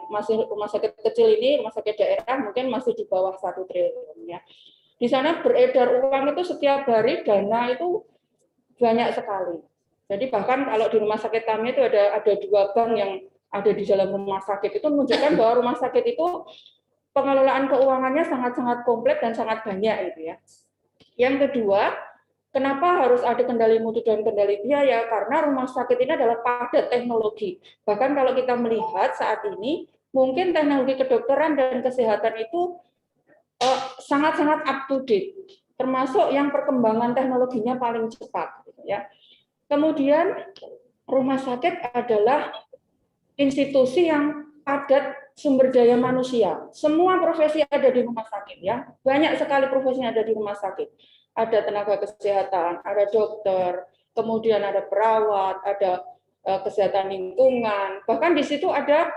masih rumah sakit kecil ini, rumah sakit daerah mungkin masih di bawah 1 triliun ya. Di sana beredar uang itu setiap hari, dana itu banyak sekali. Jadi bahkan kalau di rumah sakit kami itu ada 2 bank yang ada di dalam rumah sakit, itu menunjukkan bahwa rumah sakit itu pengelolaan keuangannya sangat-sangat kompleks dan sangat banyak gitu ya. Yang kedua, kenapa harus ada kendali mutu dan kendali biaya? Karena rumah sakit ini adalah padat teknologi. Bahkan kalau kita melihat saat ini, mungkin teknologi kedokteran dan kesehatan itu sangat-sangat up to date, termasuk yang perkembangan teknologinya paling cepat. Gitu ya. Kemudian rumah sakit adalah institusi yang padat sumber daya manusia. Semua profesi ada di rumah sakit ya. Banyak sekali profesi yang ada di rumah sakit. Ada tenaga kesehatan, ada dokter, kemudian ada perawat, ada kesehatan lingkungan. Bahkan di situ ada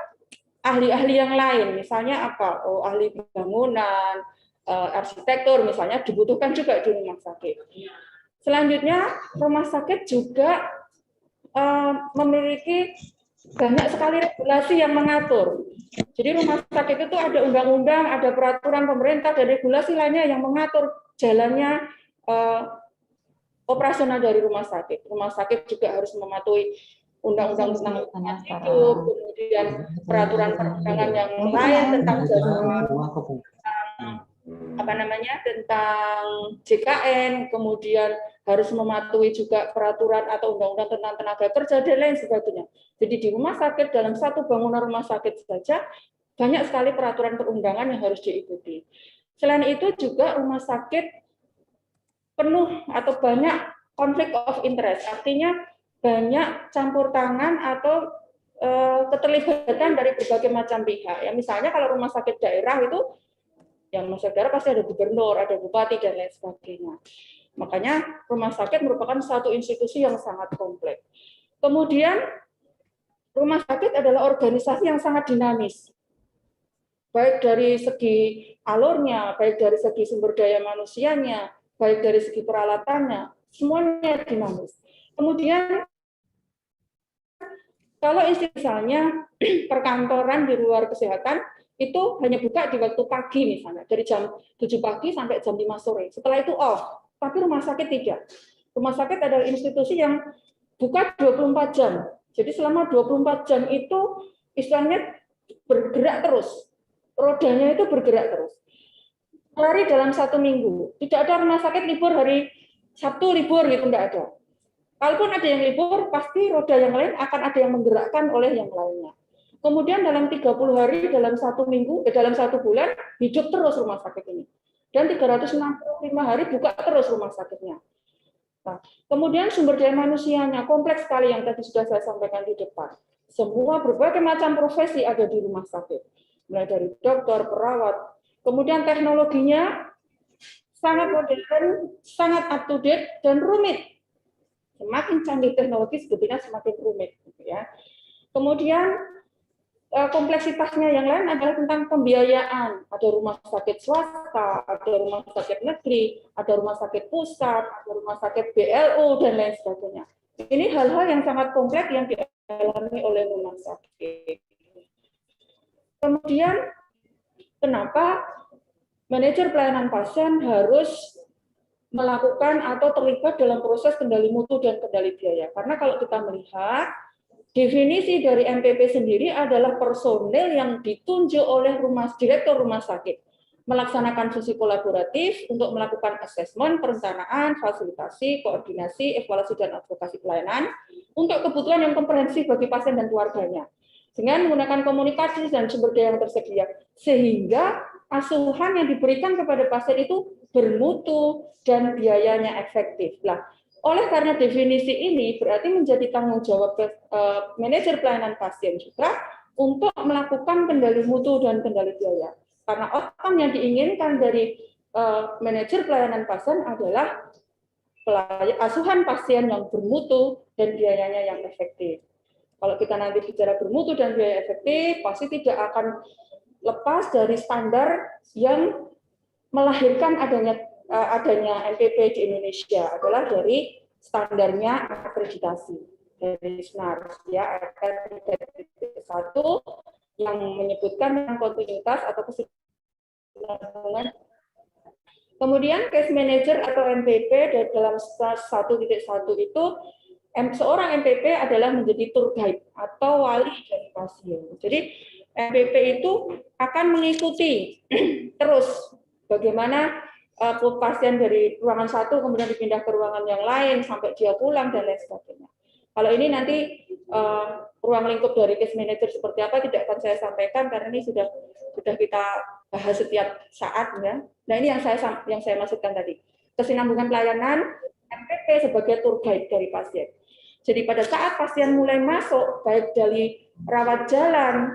ahli-ahli yang lain. Misalnya apa? Oh, ahli bangunan, arsitektur misalnya dibutuhkan juga di rumah sakit. Selanjutnya, rumah sakit juga memiliki banyak sekali regulasi yang mengatur. Jadi rumah sakit itu ada undang-undang, ada peraturan pemerintah, dan regulasi lainnya yang mengatur jalannya operasional dari rumah sakit. Rumah sakit juga harus mematuhi undang-undang tentang lingkungan hidup, kemudian peraturan perundangan yang lain tentang tentang JKN, kemudian harus mematuhi juga peraturan atau undang-undang tentang tenaga kerja dan lain sebagainya. Jadi di rumah sakit, dalam satu bangunan rumah sakit saja banyak sekali peraturan perundangan yang harus diikuti. Selain itu juga rumah sakit penuh atau banyak konflik of interest, artinya banyak campur tangan atau keterlibatan dari berbagai macam pihak. Ya, misalnya kalau rumah sakit daerah itu, yang rumah sakit daerah pasti ada gubernur, ada bupati dan lain sebagainya. Makanya rumah sakit merupakan satu institusi yang sangat kompleks. Kemudian rumah sakit adalah organisasi yang sangat dinamis, baik dari segi alurnya, baik dari segi sumber daya manusianya, baik dari segi peralatannya, semuanya dinamis. Kemudian kalau misalnya perkantoran di luar kesehatan itu hanya buka di waktu pagi misalnya, dari jam 7 pagi sampai jam 5 sore. Setelah itu off. Tapi rumah sakit tidak. Rumah sakit adalah institusi yang buka 24 jam. Jadi selama 24 jam itu istilahnya bergerak terus. Rodanya itu bergerak terus. Hari dalam 1 minggu. Tidak ada rumah sakit libur hari Sabtu libur gitu, tidak ada. Kalaupun ada yang libur, pasti roda yang lain akan ada yang menggerakkan oleh yang lainnya. Kemudian dalam 30 hari, dalam 1 minggu, dalam 1 bulan, hidup terus rumah sakit ini. Dan 365 hari buka terus rumah sakitnya. Nah, kemudian sumber daya manusianya kompleks sekali yang tadi sudah saya sampaikan di depan. Semua berbagai macam profesi ada di rumah sakit. Mulai dari dokter, perawat. Kemudian teknologinya sangat modern, sangat up to date, dan rumit. Semakin canggih teknologi sebetulnya semakin rumit. Gitu ya. Kemudian kompleksitasnya yang lain adalah tentang pembiayaan. Ada rumah sakit swasta, ada rumah sakit negeri, ada rumah sakit pusat, ada rumah sakit BLU, dan lain sebagainya. Ini hal-hal yang sangat kompleks yang dialami oleh rumah sakit. Kemudian, kenapa manajer pelayanan pasien harus melakukan atau terlibat dalam proses kendali mutu dan kendali biaya? Karena kalau kita melihat, definisi dari MPP sendiri adalah personel yang ditunjuk oleh direktur rumah sakit melaksanakan fungsi kolaboratif untuk melakukan asesmen, perencanaan, fasilitasi, koordinasi, evaluasi, dan advokasi pelayanan untuk kebutuhan yang komprehensif bagi pasien dan keluarganya dengan menggunakan komunikasi dan sumber daya yang tersedia, sehingga asuhan yang diberikan kepada pasien itu bermutu dan biayanya efektif. Nah, oleh karena definisi ini berarti menjadi tanggung jawab manajer pelayanan pasien juga untuk melakukan kendali mutu dan kendali biaya. Karena outcome yang diinginkan dari manajer pelayanan pasien adalah asuhan pasien yang bermutu dan biayanya yang efektif. Kalau kita nanti bicara bermutu dan biaya efektif, pasti tidak akan lepas dari standar yang melahirkan adanya MPP di Indonesia adalah dari standarnya akreditasi dari SNARS ya, RR 3.1 yang menyebutkan tentang kontinuitas atau kesinambungan. Kemudian case manager atau MPP dalam 1.1 itu seorang MPP adalah menjadi tour guide atau wali dari pasien. Jadi MPP itu akan mengikuti terus bagaimana pasien dari ruangan satu kemudian dipindah ke ruangan yang lain sampai dia pulang dan lain sebagainya. Kalau ini nanti ruang lingkup dari case manager seperti apa tidak akan saya sampaikan karena ini sudah kita bahas setiap saat ya. Nah ini yang saya maksudkan tadi, kesinambungan pelayanan MPP sebagai tour guide dari pasien. Jadi pada saat pasien mulai masuk baik dari rawat jalan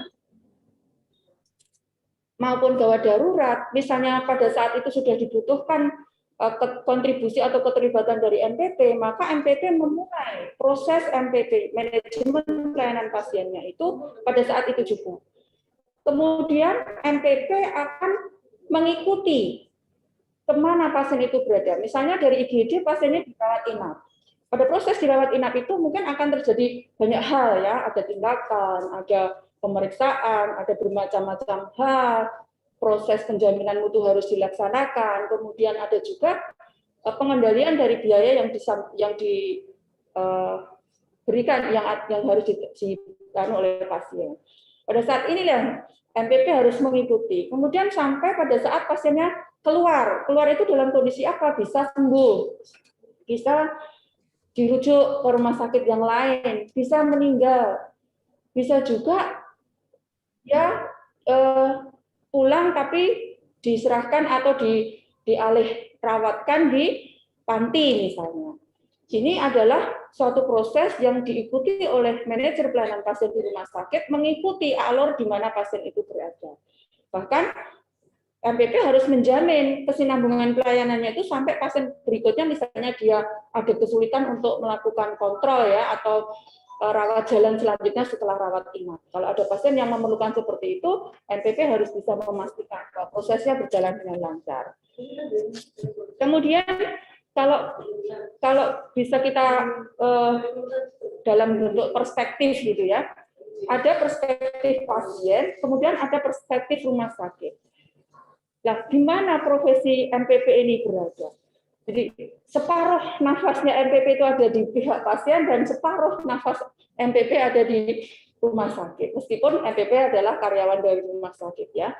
maupun gawat darurat, misalnya pada saat itu sudah dibutuhkan kontribusi atau keterlibatan dari MPP, maka MPP memulai proses MPP, manajemen pelayanan pasiennya itu pada saat itu juga. Kemudian MPP akan mengikuti kemana pasien itu berada. Misalnya dari IGD pasiennya dirawat inap. Pada proses dirawat inap itu mungkin akan terjadi banyak hal ya, ada tindakan, ada pemeriksaan, ada bermacam-macam hal, proses penjaminan mutu harus dilaksanakan, kemudian ada juga pengendalian dari biaya yang diberikan, yang harus diberikan oleh pasien. Pada saat inilah MPP harus mengikuti. Kemudian sampai pada saat pasiennya keluar itu dalam kondisi apa? Bisa sembuh, bisa dirujuk ke rumah sakit yang lain, bisa meninggal, bisa juga ya pulang tapi diserahkan atau dialih rawatkan di panti misalnya. Ini adalah suatu proses yang diikuti oleh manajer pelayanan pasien di rumah sakit, mengikuti alur di mana pasien itu berada. Bahkan MPP harus menjamin kesinambungan pelayanannya itu sampai pasien berikutnya, misalnya dia ada kesulitan untuk melakukan kontrol ya atau rawat jalan selanjutnya setelah rawat inap. Kalau ada pasien yang memerlukan seperti itu, MPP harus bisa memastikan bahwa prosesnya berjalan dengan lancar. Kemudian kalau bisa kita dalam bentuk perspektif gitu ya, ada perspektif pasien, kemudian ada perspektif rumah sakit. Nah, di mana profesi MPP ini berada? Jadi separuh nafasnya MPP itu ada di pihak pasien dan separuh nafas MPP ada di rumah sakit. Meskipun MPP adalah karyawan dari rumah sakit ya.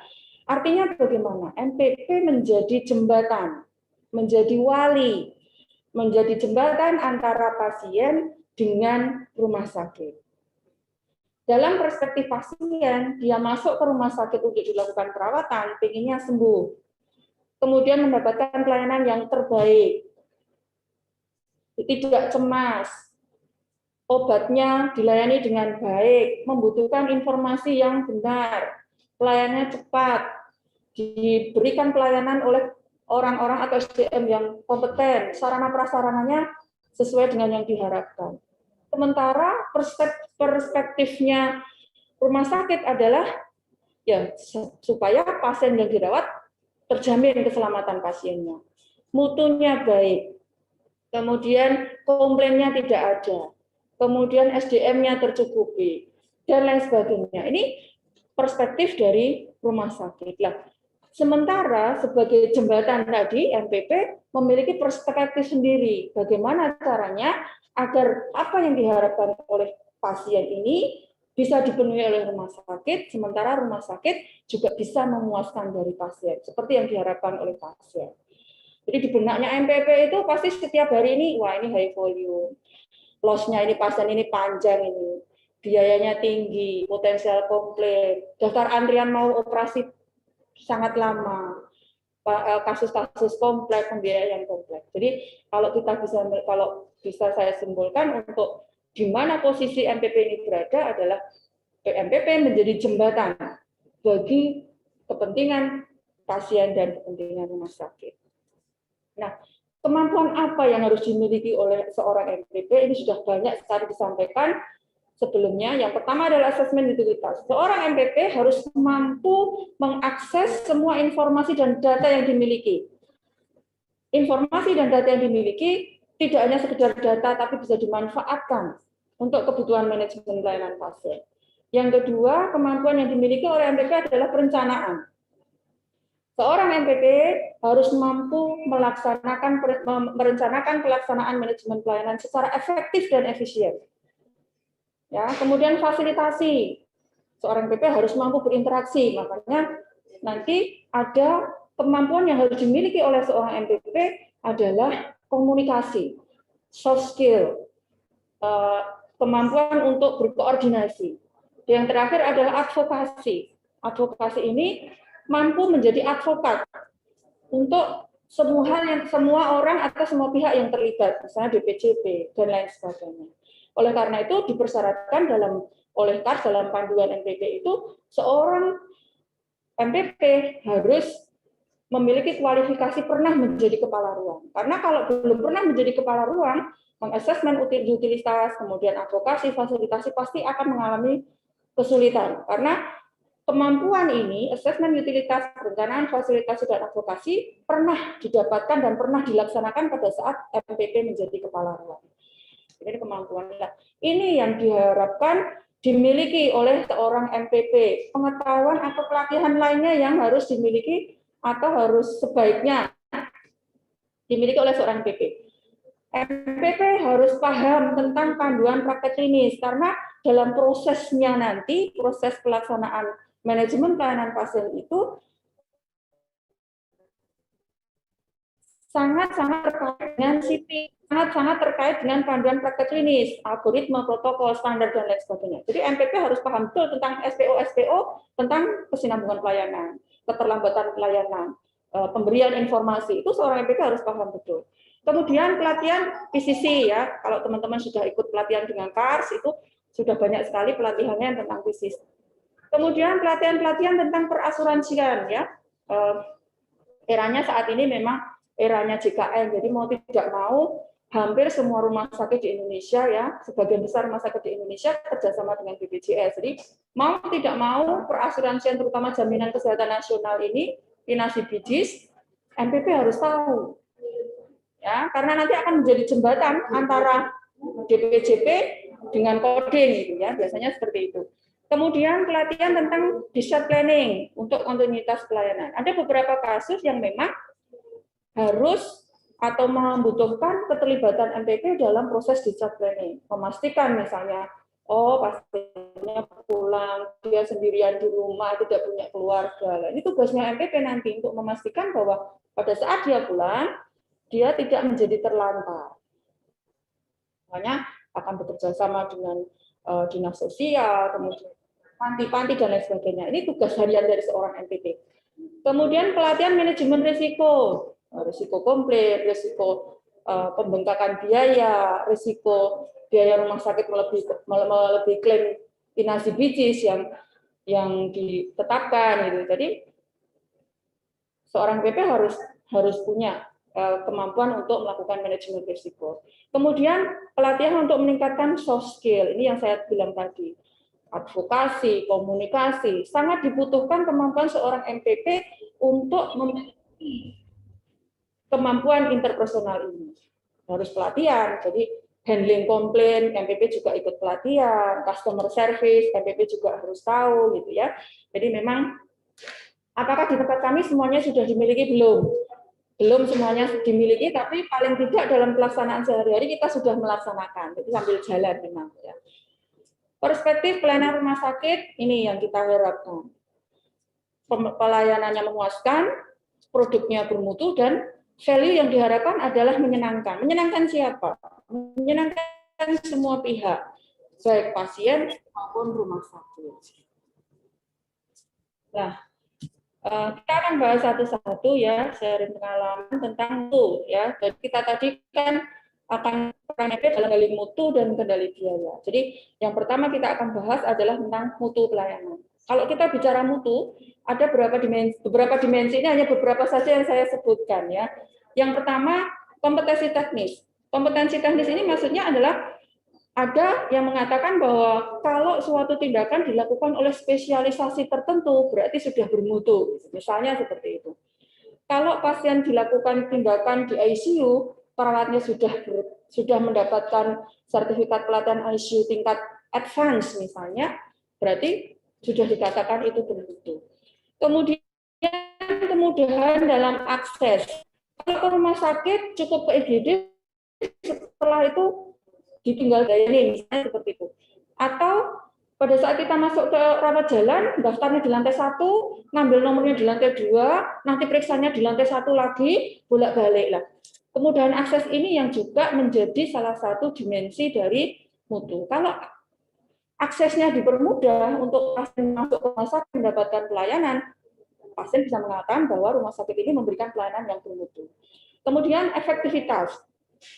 Artinya bagaimana? MPP menjadi jembatan, menjadi wali, menjadi jembatan antara pasien dengan rumah sakit. Dalam perspektif pasien, dia masuk ke rumah sakit untuk dilakukan perawatan, pengennya sembuh. Kemudian mendapatkan pelayanan yang terbaik. Tidak cemas. Obatnya dilayani dengan baik, membutuhkan informasi yang benar, pelayanannya cepat, diberikan pelayanan oleh orang-orang atau SDM yang kompeten, sarana prasarananya sesuai dengan yang diharapkan. Sementara perspektifnya rumah sakit adalah ya supaya pasien yang dirawat terjamin keselamatan pasiennya, mutunya baik, kemudian komplainnya tidak ada, kemudian SDM-nya tercukupi, dan lain sebagainya. Ini perspektif dari rumah sakit. Nah, sementara sebagai jembatan tadi, MPP memiliki perspektif sendiri. Bagaimana caranya agar apa yang diharapkan oleh pasien ini bisa dipenuhi oleh rumah sakit, sementara rumah sakit juga bisa memuaskan dari pasien, seperti yang diharapkan oleh pasien. Jadi di benaknya MPP itu pasti setiap hari ini, wah ini high volume, loss-nya ini pasien ini panjang ini, biayanya tinggi, potensial komplain, daftar antrian mau operasi sangat lama, kasus-kasus kompleks, pembiayaan kompleks. Jadi kalau bisa saya simpulkan untuk di mana posisi MPP ini berada adalah MPP menjadi jembatan bagi kepentingan pasien dan kepentingan rumah sakit. Nah, kemampuan apa yang harus dimiliki oleh seorang MPP ini sudah banyak sekali disampaikan sebelumnya. Yang pertama adalah asesmen utilitas. Seorang MPP harus mampu mengakses semua informasi dan data yang dimiliki. Informasi dan data yang dimiliki tidak hanya sekedar data, tapi bisa dimanfaatkan untuk kebutuhan manajemen pelayanan pasien. Yang kedua, kemampuan yang dimiliki oleh MPP adalah perencanaan. Seorang MPP harus mampu merencanakan pelaksanaan manajemen pelayanan secara efektif dan efisien. Ya, kemudian fasilitasi. Seorang MPP harus mampu berinteraksi, makanya nanti ada kemampuan yang harus dimiliki oleh seorang MPP adalah komunikasi, soft skill, kemampuan untuk berkoordinasi. Yang terakhir adalah advokasi. Advokasi ini mampu menjadi advokat untuk semua orang atau semua pihak yang terlibat, misalnya DPJP dan lain sebagainya. Oleh karena itu dipersyaratkan oleh KARS dalam panduan MPP itu seorang MPP harus memiliki kualifikasi pernah menjadi kepala ruang. Karena kalau belum pernah menjadi kepala ruang, mengasesmen utilitas, kemudian advokasi, fasilitasi pasti akan mengalami kesulitan. Karena kemampuan ini, asesmen utilitas, perencanaan, fasilitasi, dan advokasi pernah didapatkan dan pernah dilaksanakan pada saat MPP menjadi kepala ruang. Ini kemampuan. Ini yang diharapkan dimiliki oleh seorang MPP. Pengetahuan atau pelatihan lainnya yang harus dimiliki atau harus sebaiknya dimiliki oleh seorang MPP. MPP harus paham tentang panduan praktek klinis karena dalam prosesnya nanti, proses pelaksanaan manajemen pelayanan pasien itu sangat-sangat terkait dengan CP, sangat-sangat terkait dengan panduan praktek klinis, algoritma, protokol, standar, dan lain sebagainya. Jadi MPP harus paham betul tentang SPO, tentang kesinambungan pelayanan, keterlambatan pelayanan, pemberian informasi, itu seorang MPP harus paham betul. Kemudian pelatihan PCC ya, kalau teman-teman sudah ikut pelatihan dengan KARS itu sudah banyak sekali pelatihannya tentang PCC. Kemudian pelatihan-pelatihan tentang perasuransian ya, eranya saat ini memang eranya JKN, jadi mau tidak mau hampir semua rumah sakit di Indonesia ya, sebagian besar rumah sakit di Indonesia kerjasama dengan BPJS. Jadi mau tidak mau perasuransian terutama jaminan kesehatan nasional ini, Inasi BIJIS, MPP harus tahu. Ya, karena nanti akan menjadi jembatan antara DPJP dengan coding gitu ya, biasanya seperti itu. Kemudian pelatihan tentang discharge planning untuk kontinuitas pelayanan. Ada beberapa kasus yang memang harus atau membutuhkan keterlibatan MPP dalam proses discharge planning. Memastikan misalnya, pasiennya pulang, dia sendirian di rumah, tidak punya keluarga. Ini tugasnya MPP nanti untuk memastikan bahwa pada saat dia pulang, dia tidak menjadi terlantar. Makanya akan bekerja sama dengan dinas sosial, kemudian panti-panti dan lain sebagainya. Ini tugas harian dari seorang MPP. Kemudian pelatihan manajemen risiko, risiko komplit, risiko pembengkakan biaya, risiko biaya rumah sakit melebihi klaim Inasi BIJIS yang ditetapkan gitu. Jadi seorang MPP harus punya kemampuan untuk melakukan manajemen risiko. Kemudian pelatihan untuk meningkatkan soft skill, ini yang saya bilang tadi. Advokasi, komunikasi, sangat dibutuhkan kemampuan seorang MPP untuk memiliki kemampuan interpersonal ini. Harus pelatihan, jadi handling komplain, MPP juga ikut pelatihan, customer service, MPP juga harus tahu, gitu ya. Jadi memang, apakah di tempat kami semuanya sudah dimiliki? Belum semuanya dimiliki, tapi paling tidak dalam pelaksanaan sehari-hari kita sudah melaksanakan. Jadi sambil jalan memang. Ya. Perspektif pelayanan rumah sakit ini yang kita harapkan. Pelayanannya memuaskan, produknya bermutu, dan value yang diharapkan adalah menyenangkan. Menyenangkan siapa? Menyenangkan semua pihak, baik pasien maupun rumah sakit. Nah, kita akan bahas satu-satu ya, sharing pengalaman tentang mutu ya. Jadi kita tadi kan akan MPP dalam kendali mutu dan kendali biaya. Jadi yang pertama kita akan bahas adalah tentang mutu pelayanan. Kalau kita bicara mutu, ada beberapa dimensi ini hanya beberapa saja yang saya sebutkan ya. Yang pertama kompetensi teknis. Kompetensi teknis ini maksudnya adalah ada yang mengatakan bahwa kalau suatu tindakan dilakukan oleh spesialisasi tertentu, berarti sudah bermutu. Misalnya seperti itu. Kalau pasien dilakukan tindakan di ICU, perawatnya sudah mendapatkan sertifikat pelatihan ICU tingkat advance misalnya, Berarti sudah dikatakan itu bermutu. Kemudian kemudahan dalam akses. Kalau ke rumah sakit cukup ke IGD, setelah itu ditinggal layani, misalnya seperti itu. Atau pada saat kita masuk ke rawat jalan, daftarnya di lantai 1, ngambil nomornya di lantai 2, nanti periksanya di lantai 1 lagi, bolak-balik lah. Kemudahan akses ini yang juga menjadi salah satu dimensi dari mutu. Kalau aksesnya dipermudah untuk pasien masuk ke rumah sakit mendapatkan pelayanan, pasien bisa mengatakan bahwa rumah sakit ini memberikan pelayanan yang bermutu. Kemudian efektivitas,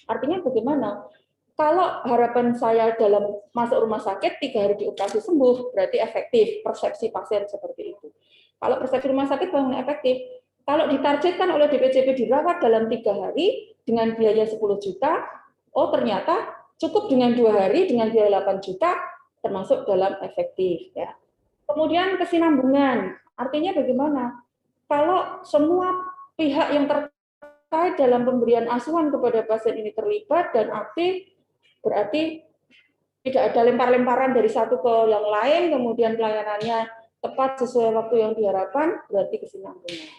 artinya bagaimana? Kalau harapan saya dalam masuk rumah sakit 3 hari dioperasi sembuh, berarti efektif persepsi pasien seperti itu. Kalau persepsi rumah sakit bangun efektif, kalau ditargetkan oleh DPJP dirawat dalam 3 hari dengan biaya 10 juta, oh ternyata cukup dengan 2 hari dengan biaya 8 juta, termasuk dalam efektif. Ya. Kemudian kesinambungan, artinya bagaimana? Kalau semua pihak yang terkait dalam pemberian asuhan kepada pasien ini terlibat dan aktif, berarti tidak ada lempar-lemparan dari satu ke yang lain, kemudian pelayanannya tepat sesuai waktu yang diharapkan, berarti kesinambungan.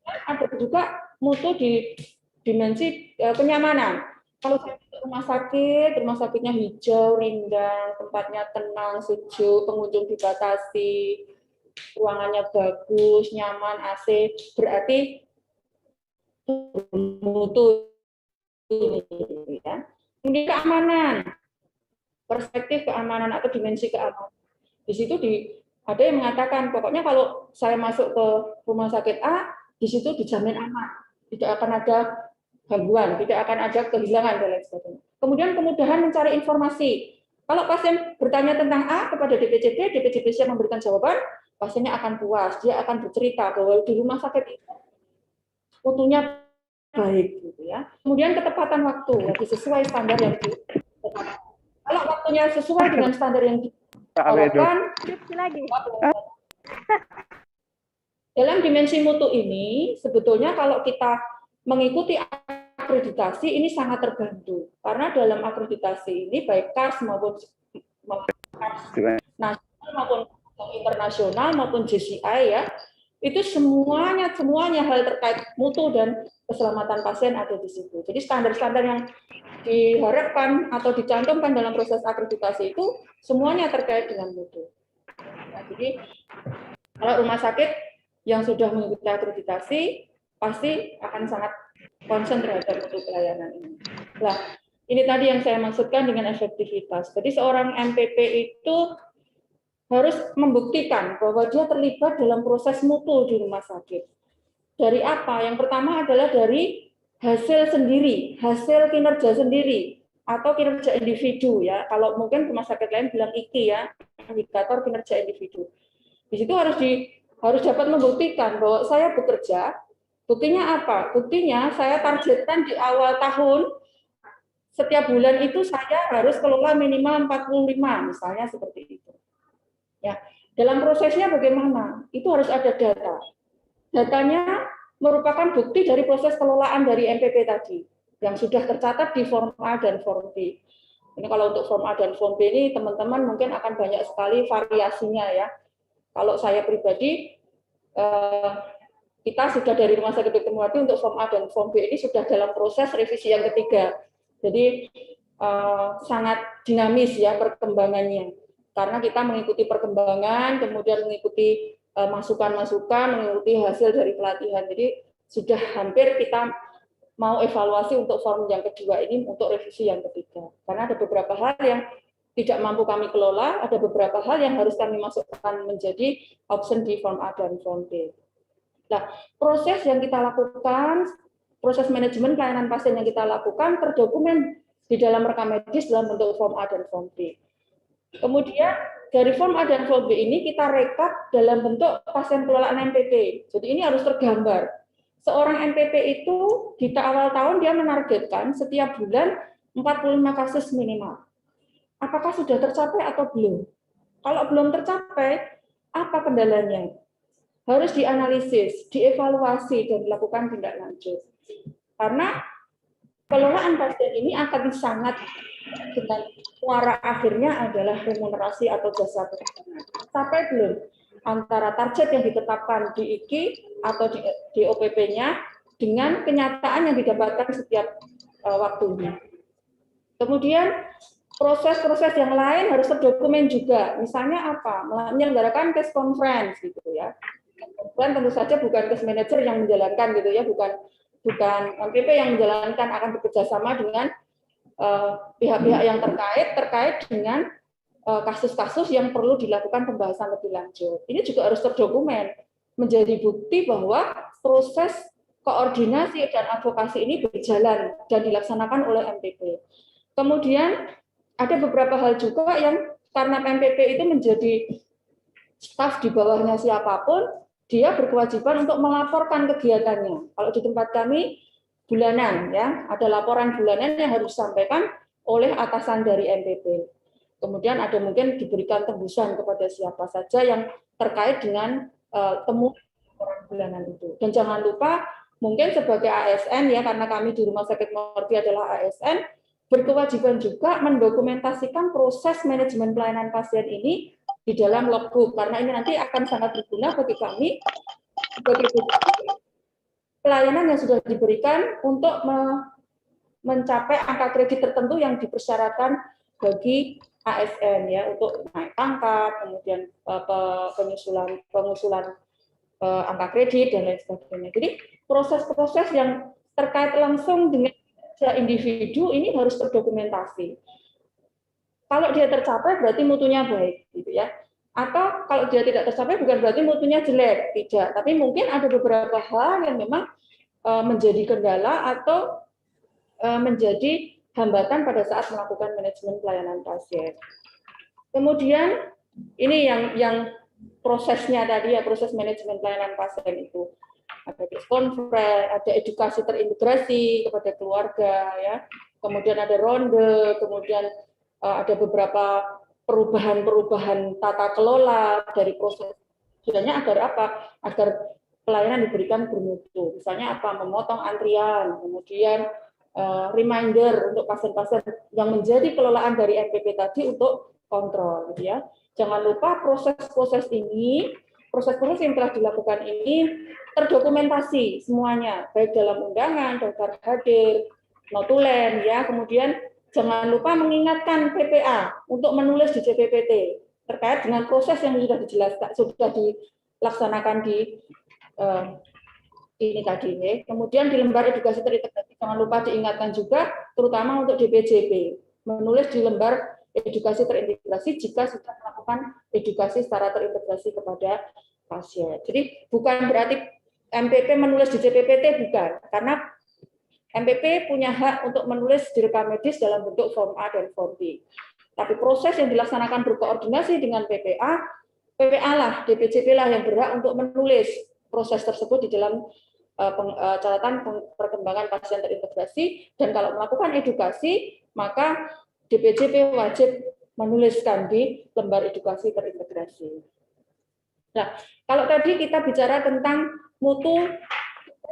Ada juga mutu di dimensi kenyamanan. Kalau saya ke rumah sakitnya hijau, rindang, tempatnya tenang, sejuk, pengunjung dibatasi, ruangannya bagus, nyaman, AC, berarti mutu. Ya. Kemudian keamanan, perspektif keamanan atau dimensi keamanan. Di situ ada yang mengatakan, pokoknya kalau saya masuk ke rumah sakit A, di situ dijamin aman, tidak akan ada gangguan, tidak akan ada kehilangan dan lain sebagainya. Kemudian kemudahan mencari informasi. Kalau pasien bertanya tentang A kepada DPJP, DPJP siap memberikan jawaban, pasiennya akan puas, dia akan bercerita bahwa di rumah sakit itu mutunya baik gitu ya. Kemudian ketepatan waktu lagi sesuai standar yang ditetapkan. Kalau waktunya sesuai dengan standar yang diharapkan, dalam dimensi mutu ini sebetulnya kalau kita mengikuti akreditasi ini sangat terbantu karena dalam akreditasi ini baik KARS maupun nasional maupun internasional maupun JCI ya, itu semuanya hal terkait mutu dan keselamatan pasien ada di situ. Jadi standar-standar yang diharapkan atau dicantumkan dalam proses akreditasi itu semuanya terkait dengan mutu. Nah, jadi kalau rumah sakit yang sudah mengikuti akreditasi pasti akan sangat concern terhadap mutu pelayanan ini. Nah, ini tadi yang saya maksudkan dengan efektivitas. Jadi seorang MPP itu harus membuktikan bahwa dia terlibat dalam proses mutu di rumah sakit. Dari apa? Yang pertama adalah dari hasil sendiri, hasil kinerja sendiri, atau kinerja individu ya. Kalau mungkin rumah sakit lain bilang IKI ya, indikator kinerja individu. Di situ harus dapat membuktikan bahwa saya bekerja. Buktinya apa? Buktinya saya targetkan di awal tahun, setiap bulan itu saya harus kelola minimal 45, misalnya seperti itu. Ya, dalam prosesnya bagaimana? Itu harus ada data. Datanya merupakan bukti dari proses kelolaan dari MPP tadi yang sudah tercatat di form A dan form B. Ini kalau untuk form A dan form B ini teman-teman mungkin akan banyak sekali variasinya ya. Kalau saya pribadi kita sudah dari Rumah Sakit Dr. Mulyadi untuk form A dan form B ini sudah dalam proses revisi yang ketiga. Jadi sangat dinamis ya perkembangannya. Karena kita mengikuti perkembangan, kemudian mengikuti masukan-masukan, mengikuti hasil dari pelatihan. Jadi sudah hampir kita mau evaluasi untuk form yang kedua ini untuk revisi yang ketiga. Karena ada beberapa hal yang tidak mampu kami kelola, ada beberapa hal yang harus kami masukkan menjadi option di form A dan form B. Nah, proses yang kita lakukan, proses manajemen pelayanan pasien yang kita lakukan terdokumen di dalam rekam medis dalam bentuk form A dan form B. Kemudian dari form A dan form B ini kita rekap dalam bentuk pasien kelolaan MPP. Jadi ini harus tergambar. Seorang MPP itu di awal tahun dia menargetkan setiap bulan 45 kasus minimal. Apakah sudah tercapai atau belum? Kalau belum tercapai, apa kendalanya? Harus dianalisis, dievaluasi, dan dilakukan tindak lanjut. Karena pengelolaan pasien ini akan sangat dengan muara akhirnya adalah remunerasi atau jasa kesehatan. Sampai belum antara target yang ditetapkan di IKI atau di OPP-nya dengan kenyataan yang didapatkan setiap waktunya. Kemudian proses-proses yang lain harus terdokumen juga. Misalnya apa? Menyelenggarakan case conference gitu ya. Dan tentu saja bukan case manager yang menjalankan gitu ya, bukan MPP yang menjalankan, akan bekerja sama dengan pihak-pihak yang terkait dengan kasus-kasus yang perlu dilakukan pembahasan lebih lanjut. Ini juga harus terdokumen, menjadi bukti bahwa proses koordinasi dan advokasi ini berjalan dan dilaksanakan oleh MPP. Kemudian ada beberapa hal juga yang karena MPP itu menjadi staf di bawahnya siapapun, dia berkewajiban untuk melaporkan kegiatannya. Kalau di tempat kami bulanan ya, ada laporan bulanan yang harus disampaikan oleh atasan dari MPP. Kemudian ada mungkin diberikan tembusan kepada siapa saja yang terkait dengan temuan laporan bulanan itu. Dan jangan lupa mungkin sebagai ASN ya, karena kami di Rumah Sakit Morbi adalah ASN, berkewajiban juga mendokumentasikan proses manajemen pelayanan pasien ini di dalam logbook, karena ini nanti akan sangat berguna bagi kami sebagai pelayanan yang sudah diberikan untuk mencapai angka kredit tertentu yang dipersyaratkan bagi ASN ya, untuk naik pangkat, kemudian pengusulan angka kredit dan lain sebagainya. Jadi proses-proses yang terkait langsung dengan individu ini harus terdokumentasi. Kalau dia tercapai berarti mutunya baik, gitu ya. Atau kalau dia tidak tercapai bukan berarti mutunya jelek, tidak. Tapi mungkin ada beberapa hal yang memang menjadi kendala atau menjadi hambatan pada saat melakukan manajemen pelayanan pasien. Kemudian ini yang prosesnya tadi ya, proses manajemen pelayanan pasien itu ada konferensi, ada edukasi terintegrasi kepada keluarga ya, kemudian ada ronde, kemudian ada beberapa perubahan tata kelola dari proses. Tujuannya agar apa? Agar pelayanan diberikan bermutu. Misalnya apa? Memotong antrian, kemudian reminder untuk pasien-pasien yang menjadi kelolaan dari MPP tadi untuk kontrol, gitu ya. Jangan lupa proses-proses yang telah dilakukan ini terdokumentasi semuanya, baik dalam undangan, daftar hadir, notulen, ya. Kemudian jangan lupa mengingatkan PPA untuk menulis di CPPT terkait dengan proses yang sudah dijelaskan, sudah dilaksanakan di ini tadi. Ya. Kemudian di lembar edukasi terintegrasi jangan lupa diingatkan juga, terutama untuk DPJP, menulis di lembar edukasi terintegrasi jika sudah melakukan edukasi secara terintegrasi kepada pasien. Jadi bukan berarti MPP menulis di CPPT, bukan, karena MPP punya hak untuk menulis di rekam medis dalam bentuk form A dan form B. Tapi proses yang dilaksanakan berkoordinasi dengan PPA lah, DPJP lah yang berhak untuk menulis proses tersebut di dalam catatan perkembangan pasien terintegrasi, dan kalau melakukan edukasi maka DPJP wajib menuliskan di lembar edukasi terintegrasi. Nah, kalau tadi kita bicara tentang mutu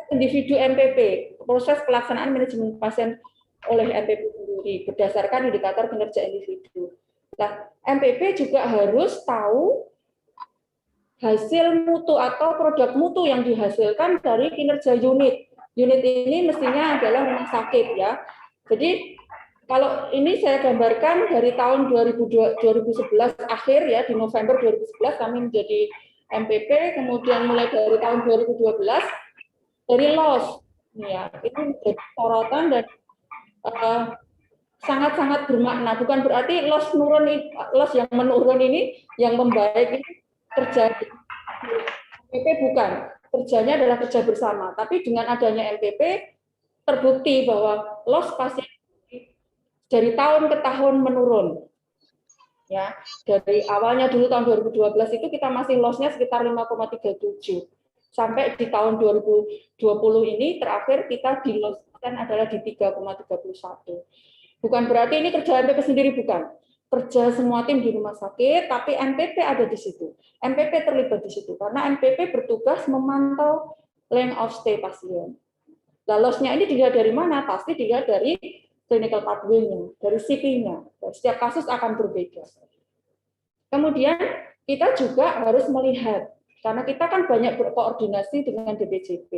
individu MPP, proses pelaksanaan manajemen pasien oleh MPP sendiri berdasarkan indikator kinerja individu. Nah, MPP juga harus tahu hasil mutu atau produk mutu yang dihasilkan dari kinerja unit. Unit ini mestinya adalah rumah sakit ya. Jadi kalau ini saya gambarkan dari tahun 2011 akhir ya, di November 2011 kami menjadi MPP, kemudian mulai dari tahun 2012 dari loss ya, itu menjadi sorotan dan sangat-sangat bermakna. Bukan berarti loss yang menurun ini, yang membaik ini terjadi. MPP bukan, kerjanya adalah kerja bersama. Tapi dengan adanya MPP terbukti bahwa loss pasien dari tahun ke tahun menurun. Ya, dari awalnya dulu tahun 2012 itu kita masih loss-nya sekitar 5,37. Sampai di tahun 2020 ini terakhir kita di loss-nya adalah di 3,31. Bukan berarti ini kerja MPP sendiri, bukan. Kerja semua tim di rumah sakit, tapi MPP ada di situ. MPP terlibat di situ, karena MPP bertugas memantau length of stay pasien. Nah, loss-nya ini dilihat dari mana? Pasti dilihat dari clinical pathway-nya, dari CP-nya. Setiap kasus akan berbeda. Kemudian kita juga harus melihat, karena kita kan banyak berkoordinasi dengan DPJP.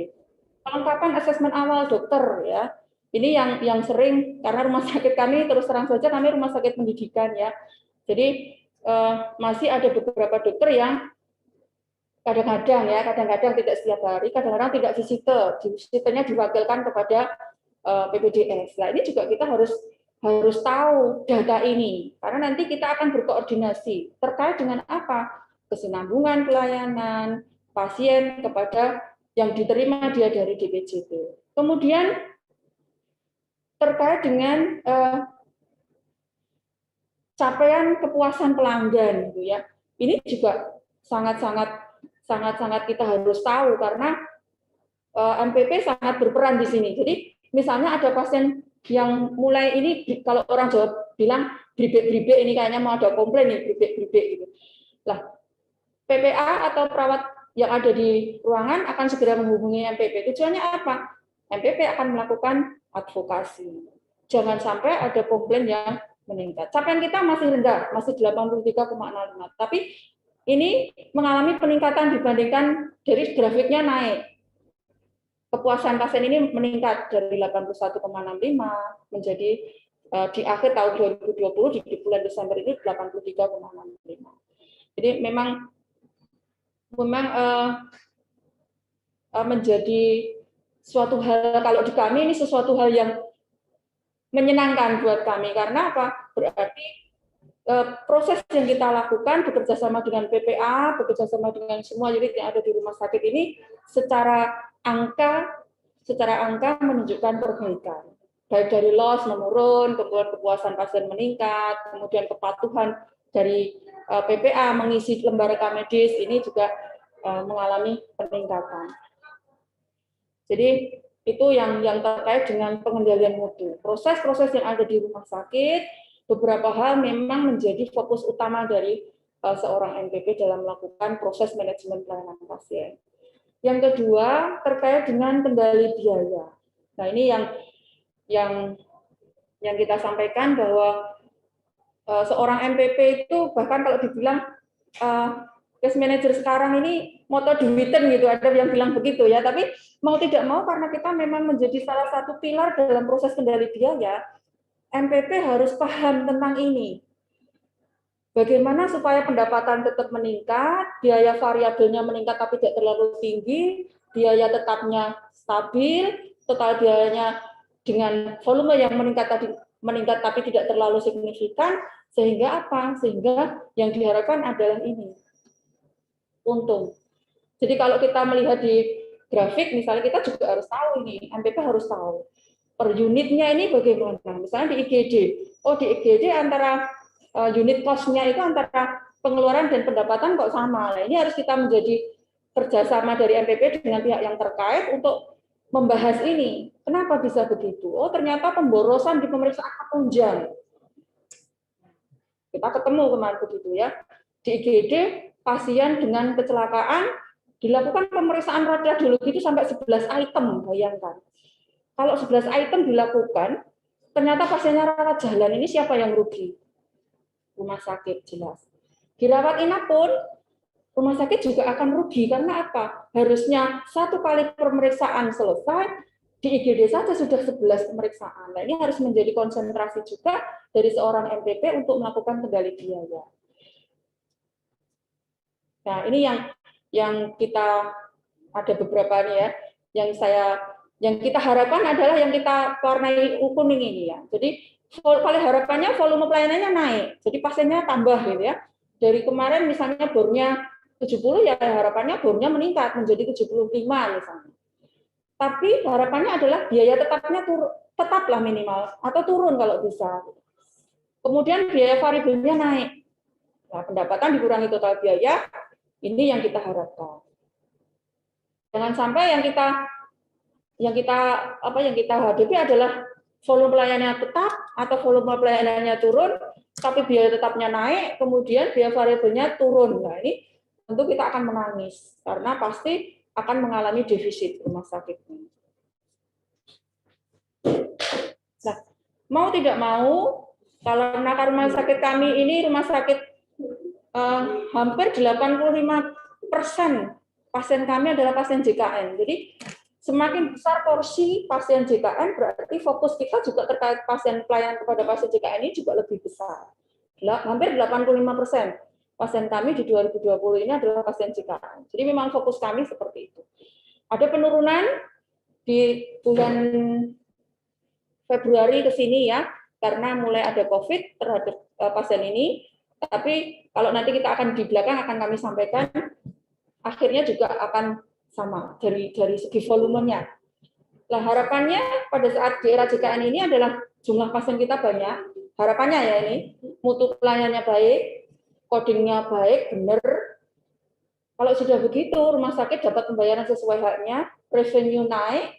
Kelengkapan asesmen awal dokter ya. Ini yang sering, karena rumah sakit kami terus terang saja kami rumah sakit pendidikan ya. Jadi masih ada beberapa dokter yang kadang-kadang tidak setiap hari, kadang-kadang tidak visiternya diwakilkan kepada PPDS. Nah, ini juga kita harus tahu data ini, karena nanti kita akan berkoordinasi terkait dengan apa? Kesinambungan pelayanan pasien kepada yang diterima dia dari DPJP. Kemudian terkait dengan capaian kepuasan pelanggan, gitu ya. Ini juga sangat kita harus tahu karena MPP sangat berperan di sini. Jadi misalnya ada pasien yang mulai ini, kalau orang Jawa bilang bribek-bribek, ini kayaknya mau ada komplain nih, bribek-bribek gitu. Lah, PPA atau perawat yang ada di ruangan akan segera menghubungi MPP. Tujuannya apa? MPP akan melakukan advokasi. Jangan sampai ada komplain yang meningkat. Capaian kita masih rendah, masih 83,05. Tapi ini mengalami peningkatan dibandingkan dari grafiknya naik. Kepuasan pasien ini meningkat dari 81,65 menjadi di akhir tahun 2020 di bulan Desember ini 83,65. Jadi memang menjadi suatu hal, kalau di kami ini sesuatu hal yang menyenangkan buat kami, karena apa? Berarti proses yang kita lakukan bekerja sama dengan PPA, bekerja sama dengan semua unit yang ada di rumah sakit ini secara angka menunjukkan perbaikan. Baik dari loss menurun, kemudian kepuasan pasien meningkat, kemudian kepatuhan dari PPA mengisi lembar rekam medis ini juga mengalami peningkatan. Jadi itu yang terkait dengan pengendalian mutu. Proses-proses yang ada di rumah sakit, beberapa hal memang menjadi fokus utama dari seorang MPP dalam melakukan proses manajemen pelayanan pasien. Yang kedua, terkait dengan kendali biaya. Nah, ini yang kita sampaikan bahwa seorang MPP itu bahkan kalau dibilang case manager sekarang ini moto duiten gitu, ada yang bilang begitu ya, tapi mau tidak mau karena kita memang menjadi salah satu pilar dalam proses kendali biaya, MPP harus paham tentang ini. Bagaimana supaya pendapatan tetap meningkat, biaya variabelnya meningkat tapi tidak terlalu tinggi, biaya tetapnya stabil, total biayanya dengan volume yang meningkat tapi tidak terlalu signifikan, sehingga apa? Sehingga yang diharapkan adalah ini, untung. Jadi kalau kita melihat di grafik, misalnya kita juga harus tahu ini, MPP harus tahu per unitnya ini bagaimana. Misalnya di IGD, di IGD antara unit cost-nya itu antara pengeluaran dan pendapatan kok sama. Nah, ini harus kita menjadi kerjasama dari MPP dengan pihak yang terkait untuk membahas ini. Kenapa bisa begitu? Ternyata pemborosan di pemeriksaan penunjang. Kita ketemu kemarin begitu ya. Di IGD, pasien dengan kecelakaan dilakukan pemeriksaan radiologi itu sampai 11 item, bayangkan. Kalau 11 item dilakukan, ternyata pasiennya rawat jalan, ini siapa yang rugi? Rumah sakit, jelas. Dirawat inap pun, rumah sakit juga akan rugi, karena apa? Harusnya satu kali pemeriksaan selesai, di IGD saja sudah 11 pemeriksaan. Nah, ini harus menjadi konsentrasi juga dari seorang MPP untuk melakukan kendali biaya. Nah, ini yang kita ada beberapa nih ya, yang kita harapkan adalah yang kita warnai kuning ini ya. Jadi paling harapannya volume pelayanannya naik, jadi pasiennya tambah gitu ya. Dari kemarin misalnya bornya 70 ya harapannya bornya meningkat menjadi 75 misalnya. Tapi harapannya adalah biaya tetaplah minimal atau turun kalau bisa. Kemudian biaya variabelnya naik. Nah, pendapatan dikurangi total biaya, ini yang kita harapkan. Jangan sampai yang kita hadapi adalah volume pelayanannya tetap atau volume pelayanannya turun, tapi biaya tetapnya naik, kemudian biaya variabelnya turun. Nah, ini tentu kita akan menangis karena pasti akan mengalami defisit rumah sakit. Nah, Mau tidak mau, karena rumah sakit kami ini rumah sakit hampir 85% pasien kami adalah pasien JKN. Jadi semakin besar porsi pasien JKN, berarti fokus kita juga terkait pelayanan kepada pasien JKN ini juga lebih besar. Hampir 85% pasien kami di 2020 ini adalah pasien JKN. Jadi memang fokus kami seperti itu. Ada penurunan di bulan Februari ke sini ya, karena mulai ada COVID terhadap pasien ini. Tapi kalau nanti kita akan di belakang akan kami sampaikan, akhirnya juga akan sama dari segi volumenya. Nah, harapannya pada saat di era JKN ini adalah jumlah pasien kita banyak. Harapannya ya ini, mutu pelayanannya baik, codingnya baik, benar. Kalau sudah begitu, rumah sakit dapat pembayaran sesuai haknya, revenue naik,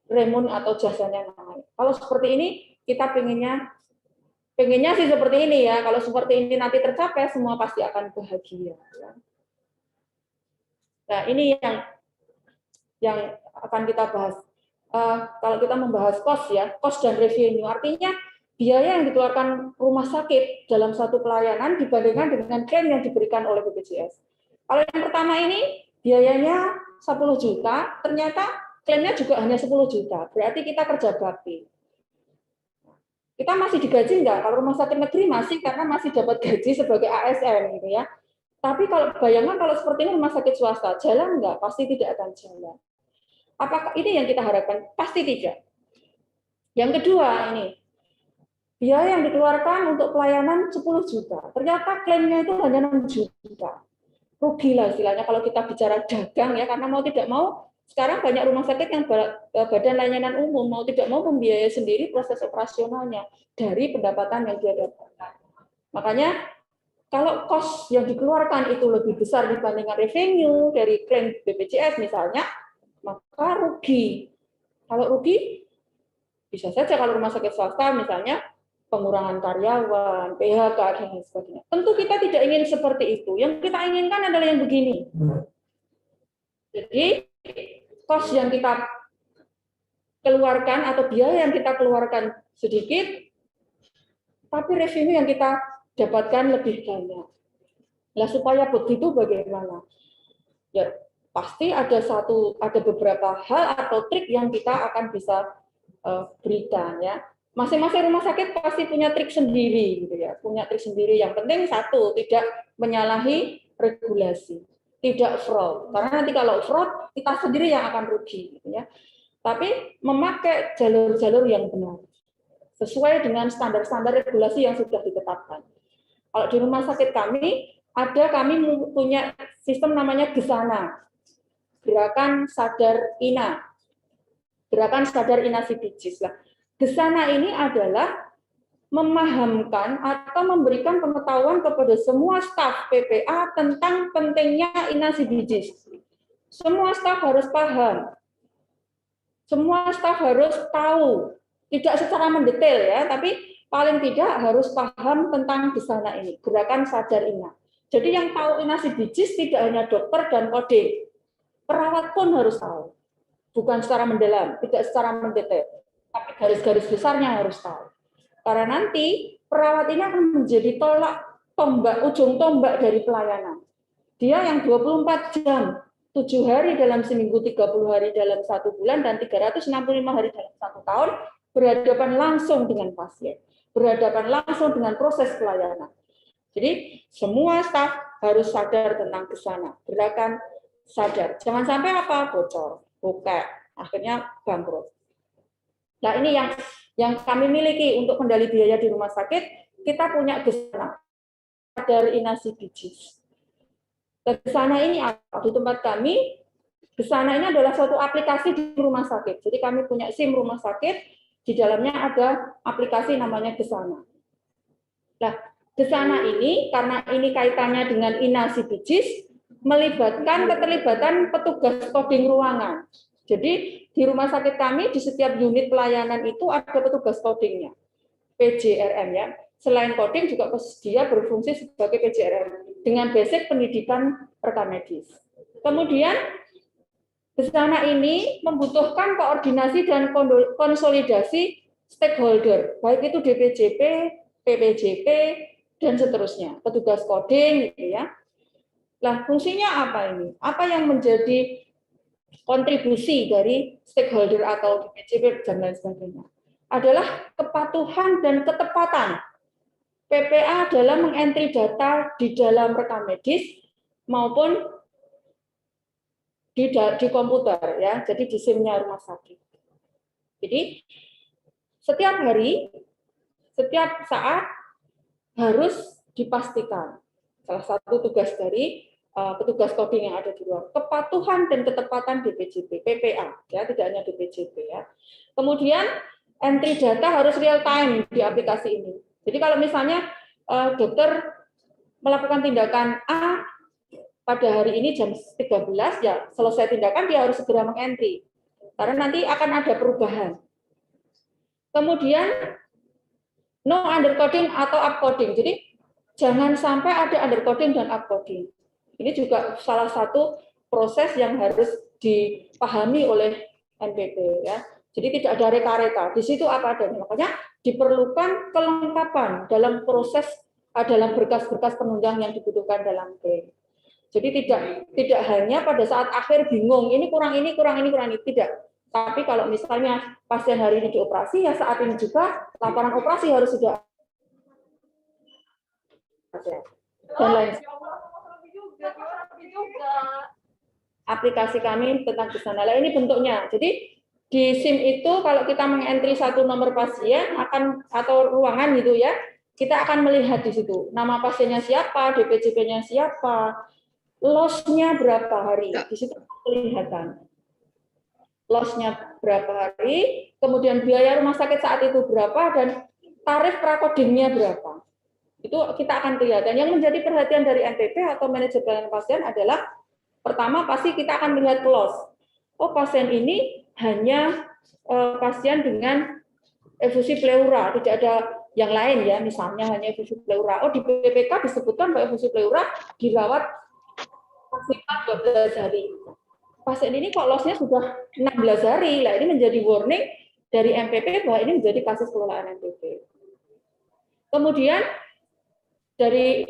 remun atau jasanya naik. Kalau seperti ini, kita pengennya sih seperti ini ya. Kalau seperti ini nanti tercapai, semua pasti akan bahagia. Nah, ini yang akan kita bahas. Kalau kita membahas cost ya, cost dan revenue, artinya biaya yang dikeluarkan rumah sakit dalam satu pelayanan dibandingkan dengan klaim yang diberikan oleh BPJS. Kalau yang pertama ini biayanya 10 juta, ternyata klaimnya juga hanya 10 juta, berarti kita kerja bakti. Kita masih digaji enggak? Kalau rumah sakit negeri masih, karena masih dapat gaji sebagai ASN gitu ya. Tapi kalau bayangkan kalau seperti ini rumah sakit swasta, jalan enggak? Pasti tidak akan jalan. Apakah ini yang kita harapkan? Pasti tidak. Yang kedua ini, biaya yang dikeluarkan untuk pelayanan 10 juta. Ternyata klaimnya itu hanya 6 juta. Rugi lah istilahnya kalau kita bicara dagang ya, karena mau tidak mau, sekarang banyak rumah sakit yang badan layanan umum, mau tidak mau membiayai sendiri proses operasionalnya dari pendapatan yang dia dapatkan. Makanya, kalau kos yang dikeluarkan itu lebih besar dibandingkan revenue dari klaim BPJS misalnya, maka rugi. Kalau rugi, bisa saja kalau rumah sakit swasta misalnya pengurangan karyawan, PHK, dan lain sebagainya. Tentu kita tidak ingin seperti itu. Yang kita inginkan adalah yang begini. Jadi, kos yang kita keluarkan atau biaya yang kita keluarkan sedikit, tapi revenue yang kita dapatkan lebih banyak. Nah, supaya begitu bagaimana? Ya, pasti ada beberapa hal atau trik yang kita akan bisa berikan ya. Masing-masing rumah sakit pasti punya trik sendiri gitu ya, punya trik sendiri. Yang penting satu, tidak menyalahi regulasi, tidak fraud. Karena nanti kalau fraud kita sendiri yang akan rugi gitu ya. Tapi memakai jalur-jalur yang benar sesuai dengan standar-standar regulasi yang sudah ditetapkan. Kalau di rumah sakit kami punya sistem namanya Gesana. Gerakan Sadar Ina. Gerakan Sadar Ina CBGs. Gesana ini adalah memahamkan atau memberikan pengetahuan kepada semua staf PPA tentang pentingnya Ina CBGs. Semua staf harus paham. Semua staf harus tahu. Tidak secara mendetail ya, tapi paling tidak harus paham tentang Gesana ini. Gerakan Sadar Ina. Jadi yang tahu Ina CBGs tidak hanya dokter dan koding. Perawat pun harus tahu, bukan secara mendalam, tidak secara mendetail, tapi garis-garis besarnya harus tahu. Karena nanti perawat ini akan menjadi ujung tombak dari pelayanan. Dia yang 24 jam, 7 hari dalam seminggu, 30 hari dalam 1 bulan, dan 365 hari dalam 1 tahun, berhadapan langsung dengan pasien, berhadapan langsung dengan proses pelayanan. Jadi semua staf harus sadar tentang Gesana, gerakan sadar. Jangan sampai bocor, bokek, akhirnya bangkrut. Nah, ini yang kami miliki untuk kendali biaya di rumah sakit, kita punya Gesana, Sadar Ina CBGs. Gesana ini di tempat kami, Gesana ini adalah suatu aplikasi di rumah sakit. Jadi kami punya SIM rumah sakit, di dalamnya ada aplikasi namanya Gesana. Nah, Gesana ini, karena ini kaitannya dengan Ina CBGs, melibatkan keterlibatan petugas coding ruangan. Jadi di rumah sakit kami di setiap unit pelayanan itu ada petugas codingnya, PJRM ya. Selain coding juga dia berfungsi sebagai PJRM dengan basic pendidikan rekam medis. Kemudian Gesana ini membutuhkan koordinasi dan konsolidasi stakeholder, baik itu DPJP, PPJP, dan seterusnya, petugas coding, gitu ya. Nah, fungsinya apa ini? Apa yang menjadi kontribusi dari stakeholder atau DPJP dan lain sebagainya? Adalah kepatuhan dan ketepatan PPA dalam mengentry data di dalam rekam medis maupun di komputer, ya. Jadi di SIM-nya rumah sakit. Jadi setiap hari, setiap saat harus dipastikan. Salah satu tugas dari petugas coding yang ada di luar, kepatuhan dan ketepatan DPJP, PPA, ya, tidak hanya DPJP, ya. Kemudian entry data harus real time di aplikasi ini. Jadi kalau misalnya dokter melakukan tindakan A pada hari ini jam 13, ya selesai tindakan dia harus segera mengentry. Karena nanti akan ada perubahan. Kemudian no undercoding atau upcoding. Jadi jangan sampai ada undercoding dan upcoding. Ini juga salah satu proses yang harus dipahami oleh NPP, ya. Jadi tidak ada reka-reka. Di situ apa adanya. Makanya diperlukan kelengkapan dalam proses dalam berkas-berkas penunjang yang dibutuhkan dalam klaim. Jadi tidak hanya pada saat akhir bingung, ini kurang ini, kurang ini, kurang ini, tidak. Tapi kalau misalnya pasien hari ini dioperasi, ya saat ini juga laporan operasi harus sudah ada. Dan lain aplikasi kami tentang di sana. Nah, ini bentuknya. Jadi di SIM itu kalau kita mengentry satu nomor pasien akan atau ruangan gitu ya, kita akan melihat di situ nama pasiennya siapa, DPJP-nya siapa, loss-nya berapa hari, di situ kelihatan. Loss-nya berapa hari, kemudian biaya rumah sakit saat itu berapa, dan tarif prakodingnya berapa. Itu kita akan kelihatan. Yang menjadi perhatian dari NPP atau manajer pelayanan pasien adalah, pertama pasti kita akan melihat loss. Oh, pasien ini hanya pasien dengan efusi pleura, tidak ada yang lain ya, misalnya hanya efusi pleura. Oh, di PPK disebutkan bahwa efusi pleura dirawat maksimal 12 hari. Pasien ini kok loss-nya sudah 16 hari. Lah ini menjadi warning dari MPP bahwa ini menjadi kasus kelolaan MPP. Kemudian dari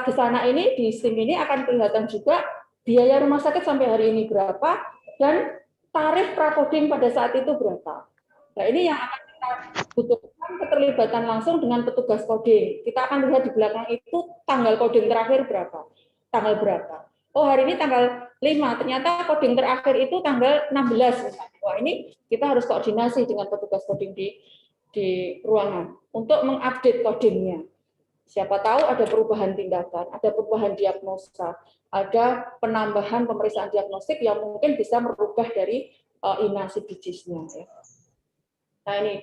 ke sana ini di SIM ini akan kelihatan juga biaya rumah sakit sampai hari ini berapa dan tarif prakoding pada saat itu berapa. Nah, ini yang akan kita butuhkan keterlibatan langsung dengan petugas coding. Kita akan lihat di belakang itu tanggal coding terakhir berapa, tanggal berapa. Oh, hari ini tanggal 5, ternyata coding terakhir itu tanggal 16. Wah, ini kita harus koordinasi dengan petugas coding di ruangan untuk mengupdate codingnya. Siapa tahu ada perubahan tindakan, ada perubahan diagnosa, ada penambahan pemeriksaan diagnostik yang mungkin bisa merubah dari inasibitisnya. Ya. Nah ini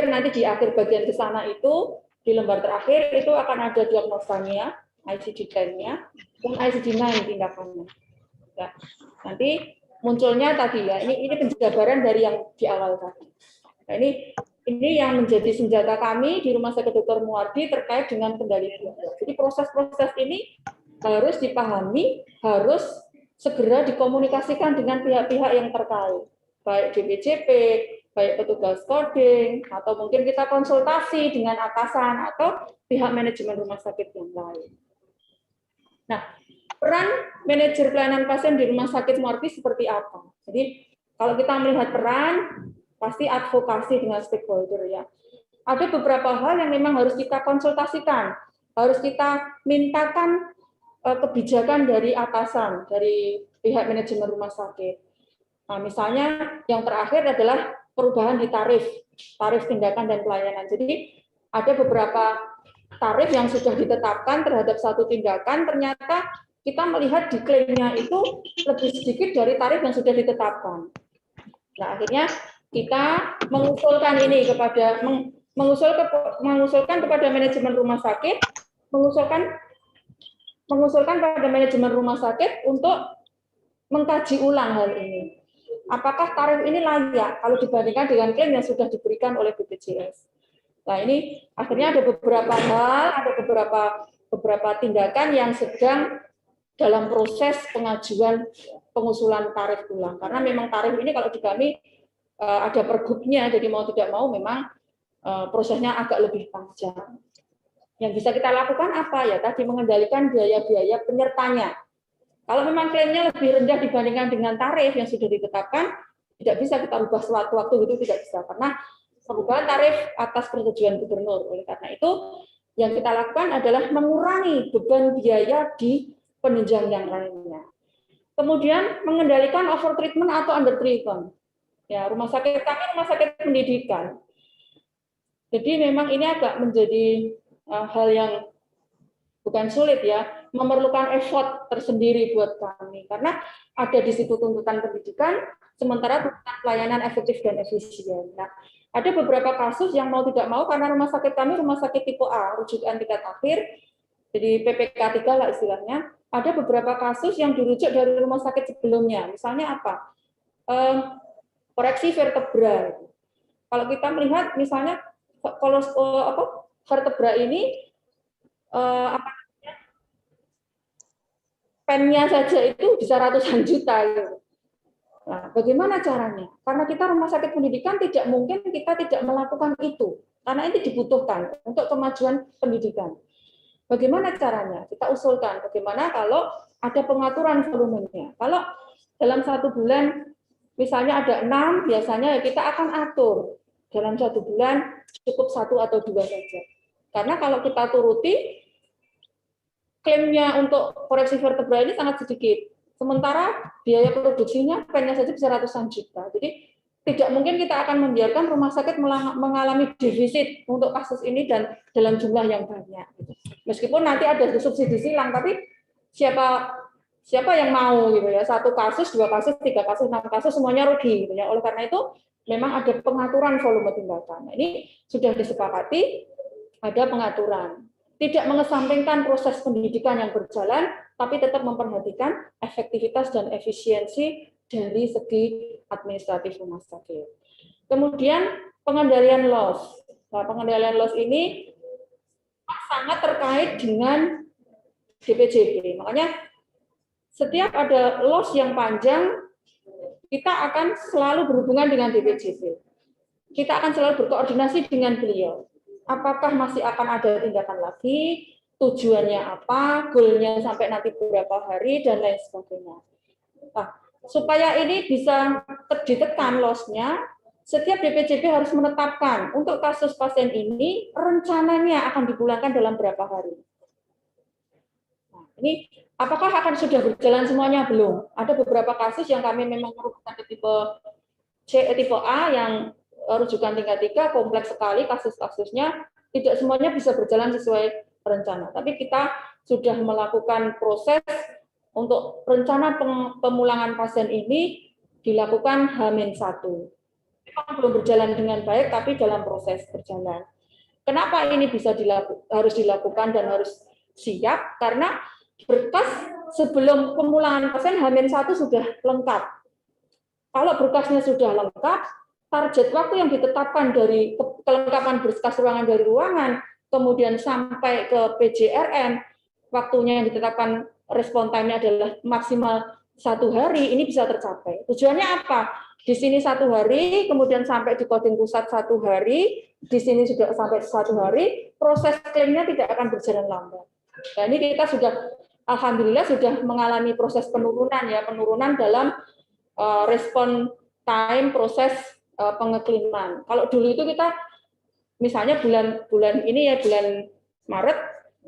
nanti di akhir bagian ke sana itu di lembar terakhir itu akan ada diagnosanya, ICD-10-nya, dan ICD-9 tindakannya. Ya. Nanti munculnya tadi ya, ini penjabaran dari yang di awal tadi. Nah, ini yang menjadi senjata kami di Rumah Sakit Dr. Muardi terkait dengan kendali biaya. Jadi proses-proses ini harus dipahami, harus segera dikomunikasikan dengan pihak-pihak yang terkait, baik DPJP, baik petugas coding, atau mungkin kita konsultasi dengan atasan atau pihak manajemen rumah sakit yang lain. Nah, peran manajer pelayanan pasien di Rumah Sakit Muardi seperti apa? Jadi kalau kita melihat peran, pasti advokasi dengan stakeholder ya. Ada beberapa hal yang memang harus kita konsultasikan, harus kita mintakan kebijakan dari atasan, dari pihak manajemen rumah sakit. Nah, misalnya yang terakhir adalah perubahan di tarif tindakan dan pelayanan. Jadi ada beberapa tarif yang sudah ditetapkan terhadap satu tindakan, ternyata kita melihat di klaimnya itu lebih sedikit dari tarif yang sudah ditetapkan. Nah, akhirnya kita mengusulkan ini mengusulkan kepada manajemen rumah sakit, mengusulkan pada manajemen rumah sakit untuk mengkaji ulang hal ini. Apakah tarif ini layak kalau dibandingkan dengan klaim yang sudah diberikan oleh BPJS? Nah, ini akhirnya ada beberapa hal, ada beberapa tindakan yang sedang dalam proses pengajuan pengusulan tarif ulang. Karena memang tarif ini kalau di kami ada pergubnya, jadi mau tidak mau memang prosesnya agak lebih panjang. Yang bisa kita lakukan apa ya? Tadi mengendalikan biaya-biaya penyertanya. Kalau memang klaimnya lebih rendah dibandingkan dengan tarif yang sudah ditetapkan, tidak bisa kita ubah sewaktu-waktu, itu tidak bisa, karena perubahan tarif atas persetujuan gubernur. Oleh karena itu, yang kita lakukan adalah mengurangi beban biaya di penunjang yang lainnya. Kemudian mengendalikan overtreatment atau undertreatment. Ya, rumah sakit kami rumah sakit pendidikan. Jadi memang ini agak menjadi hal yang bukan sulit ya, memerlukan effort tersendiri buat kami karena ada di situ tuntutan pendidikan, sementara tuntutan pelayanan efektif dan efisien. Nah, ada beberapa kasus yang mau tidak mau karena rumah sakit kami rumah sakit tipe A, rujukan tingkat akhir, jadi PPK 3 lah istilahnya. Ada beberapa kasus yang dirujuk dari rumah sakit sebelumnya. Misalnya apa? Koreksi vertebra. Kalau kita melihat misalnya kalau vertebra ini pennya saja itu bisa ratusan juta. Nah, bagaimana caranya? Karena kita rumah sakit pendidikan tidak mungkin kita tidak melakukan itu, karena ini dibutuhkan untuk kemajuan pendidikan. Bagaimana caranya? Kita usulkan bagaimana kalau ada pengaturan volumenya. Kalau dalam 1 bulan misalnya ada 6, biasanya kita akan atur dalam 1 bulan cukup 1 atau 2 saja. Karena kalau kita turuti klaimnya untuk koreksi vertebra ini sangat sedikit. Sementara biaya produksinya pennya saja bisa ratusan juta. Jadi tidak mungkin kita akan membiarkan rumah sakit mengalami defisit untuk kasus ini dan dalam jumlah yang banyak. Meskipun nanti ada subsidi silang, tapi siapa yang mau gitu ya, 1 kasus, 2 kasus, 3 kasus, 6 kasus semuanya rugi gitu ya. Oleh karena itu memang ada pengaturan volume tindakan. Nah, ini sudah disepakati ada pengaturan. Tidak mengesampingkan proses pendidikan yang berjalan, tapi tetap memperhatikan efektivitas dan efisiensi dari segi administratif rumah sakit. Kemudian pengendalian loss. Nah, pengendalian loss ini sangat terkait dengan DPJP. Makanya setiap ada loss yang panjang, kita akan selalu berhubungan dengan DPJP. Kita akan selalu berkoordinasi dengan beliau. Apakah masih akan ada tindakan lagi, tujuannya apa, goalnya sampai nanti beberapa hari, dan lain sebagainya. Nah, supaya ini bisa ditekan loss-nya, setiap DPJP harus menetapkan untuk kasus pasien ini rencananya akan dipulangkan dalam berapa hari. Nah, ini apakah akan sudah berjalan semuanya? Belum. Ada beberapa kasus yang kami memang merupakan tipe C, tipe A yang rujukan tingkat 3, kompleks sekali kasus-kasusnya, tidak semuanya bisa berjalan sesuai rencana. Tapi kita sudah melakukan proses untuk rencana pemulangan pasien ini dilakukan H-1. Memang belum berjalan dengan baik, tapi dalam proses berjalan. Kenapa ini bisa harus dilakukan dan harus siap? Karena berkas sebelum pemulangan pasien H-1 sudah lengkap. Kalau berkasnya sudah lengkap, target waktu yang ditetapkan dari kelengkapan berkas ruangan dari ruangan, kemudian sampai ke PJRN, waktunya yang ditetapkan respon time-nya adalah maksimal 1 hari, ini bisa tercapai. Tujuannya apa? Di sini 1 hari, kemudian sampai di Kodim Pusat 1 hari, di sini juga sampai 1 hari, proses klaimnya tidak akan berjalan lambat. Nah, ini kita sudah, alhamdulillah sudah mengalami proses penurunan ya, penurunan dalam respon time proses pengekliman. Kalau dulu itu kita misalnya bulan ini ya, bulan Maret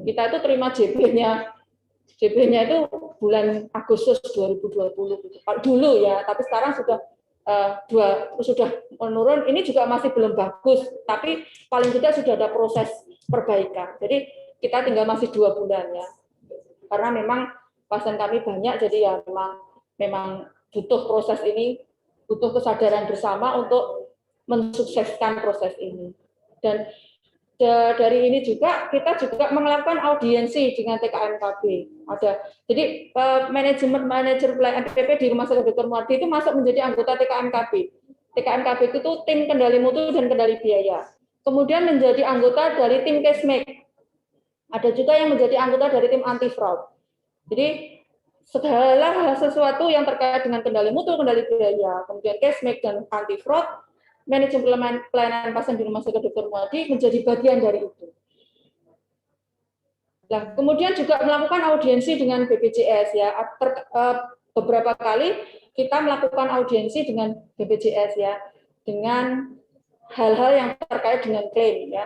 kita itu terima JB-nya itu bulan Agustus 2020 gitu. Kalau dulu ya, tapi sekarang sudah sudah menurun. Ini juga masih belum bagus, tapi paling tidak sudah ada proses perbaikan. Jadi kita tinggal masih 2 bulan ya. Karena memang pasien kami banyak, jadi ya memang butuh proses ini, butuh kesadaran bersama untuk mensukseskan proses ini. Dan dari ini juga kita juga melakukan audiensi dengan TKMKB. Jadi manajer pelayanan MPP di Rumah Sakit Dr. Muardi itu masuk menjadi anggota TKMKB. TKMKB itu tim kendali mutu dan kendali biaya. Kemudian menjadi anggota dari tim Kesmek. Ada juga yang menjadi anggota dari tim anti fraud. Jadi segala sesuatu yang terkait dengan kendali mutu, kendali biaya, kemudian case make dan anti fraud, manajemen pelayanan pasien di Rumah Sakit Dr. Muardi menjadi bagian dari itu. Nah, kemudian juga melakukan audiensi dengan BPJS ya. Beberapa kali kita melakukan audiensi dengan BPJS ya, dengan hal-hal yang terkait dengan klaim ya.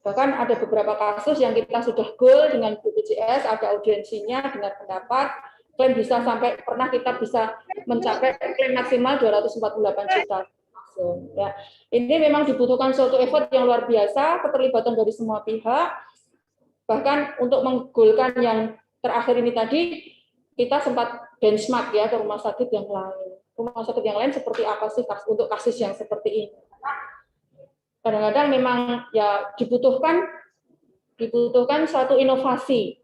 Bahkan ada beberapa kasus yang kita sudah goal dengan BPJS, ada audiensinya dengan pendapat, klaim bisa sampai, pernah kita bisa mencapai klaim maksimal 248 juta. So, ya. Ini memang dibutuhkan suatu effort yang luar biasa, keterlibatan dari semua pihak. Bahkan untuk menggolkan yang terakhir ini tadi, kita sempat benchmark ya ke rumah sakit yang lain. Rumah sakit yang lain seperti apa sih untuk kasus yang seperti ini? Kadang-kadang memang ya dibutuhkan suatu inovasi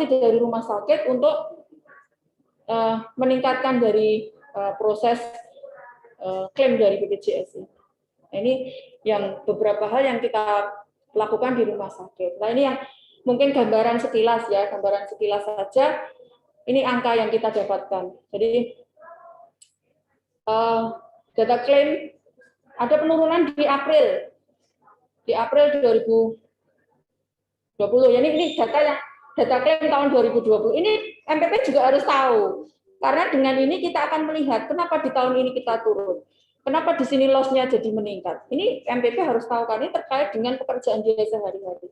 dari rumah sakit untuk meningkatkan dari proses klaim dari BPJS. Nah, ini yang beberapa hal yang kita lakukan di rumah sakit. Nah, ini yang mungkin gambaran sekilas ya, gambaran sekilas saja. Ini angka yang kita dapatkan. Jadi data klaim ada penurunan di April 2020. Ya, ini data klaim tahun 2020. Ini MPP juga harus tahu. Karena dengan ini kita akan melihat kenapa di tahun ini kita turun. Kenapa di sini loss-nya jadi meningkat. Ini MPP harus tahu, karena ini terkait dengan pekerjaan dia sehari-hari.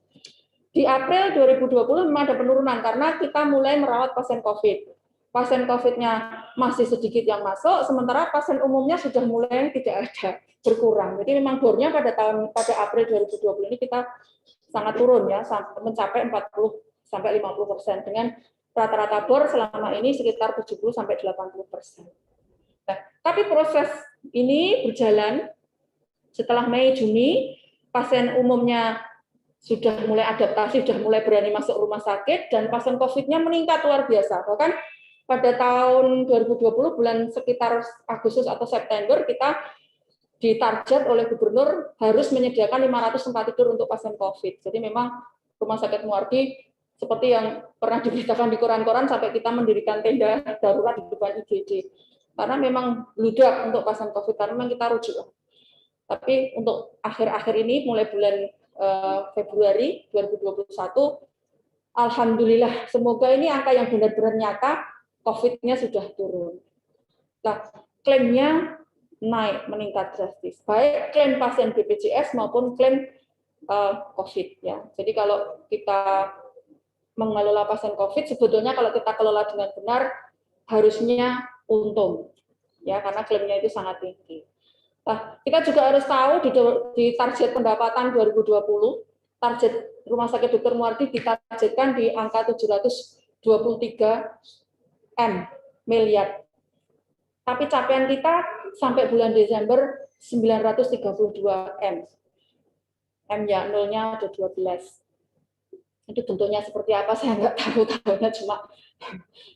Di April 2020 memang ada penurunan karena kita mulai merawat pasien COVID. Pasien COVID-nya masih sedikit yang masuk, sementara pasien umumnya sudah mulai tidak ada, berkurang. Jadi memang bornya pada April 2020 ini kita sangat turun ya, mencapai 40-50% dengan rata-rata bor selama ini sekitar 70-80%. Nah, tapi proses ini berjalan setelah Mei Juni, pasien umumnya sudah mulai adaptasi, sudah mulai berani masuk rumah sakit, dan pasien COVID-nya meningkat luar biasa. Bahkan pada tahun 2020 bulan sekitar Agustus atau September kita ditarget oleh gubernur harus menyediakan 500 tempat tidur untuk pasien COVID. Jadi memang Rumah Sakit Muardi seperti yang pernah diberitakan di koran-koran sampai kita mendirikan tenda darurat di depan IGD. Karena memang bludak untuk pasien COVID, karena memang kita rujuk. Tapi untuk akhir-akhir ini mulai bulan Februari 2021, alhamdulillah, semoga ini angka yang benar-benar nyata, COVID-nya sudah turun. Nah, klaimnya naik, meningkat drastis, baik klaim pasien BPJS maupun klaim COVID ya. Jadi kalau kita mengelola pasien COVID, sebetulnya kalau kita kelola dengan benar harusnya untung ya, karena klaimnya itu sangat tinggi. Nah, kita juga harus tahu di target pendapatan 2020, target Rumah Sakit Dr. Muardi ditargetkan di angka 723 miliar. Tapi capaian kita sampai bulan Desember 932 M. M ya, nolnya ada 12. Itu bentuknya seperti apa saya nggak tahu, tahunya cuma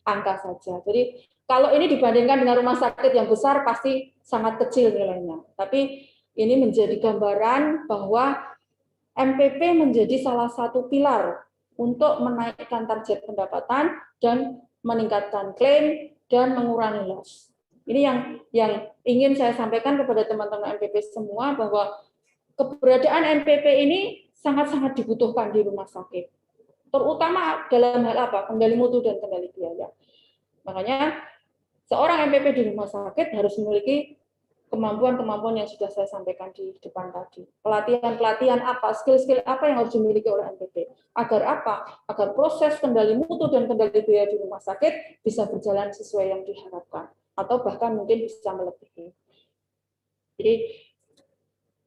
angka saja. Jadi kalau ini dibandingkan dengan rumah sakit yang besar pasti sangat kecil nilainya. Tapi ini menjadi gambaran bahwa MPP menjadi salah satu pilar untuk menaikkan target pendapatan dan meningkatkan klaim dan mengurangi loss. Ini yang ingin saya sampaikan kepada teman-teman MPP semua, bahwa keberadaan MPP ini sangat-sangat dibutuhkan di rumah sakit. Terutama dalam hal apa? Kendali mutu dan kendali biaya. Makanya seorang MPP di rumah sakit harus memiliki kemampuan-kemampuan yang sudah saya sampaikan di depan tadi. Pelatihan-pelatihan apa, skill-skill apa yang harus dimiliki oleh MPP. Agar apa? Agar proses kendali mutu dan kendali biaya di rumah sakit bisa berjalan sesuai yang diharapkan. Atau bahkan mungkin bisa melebihi. Jadi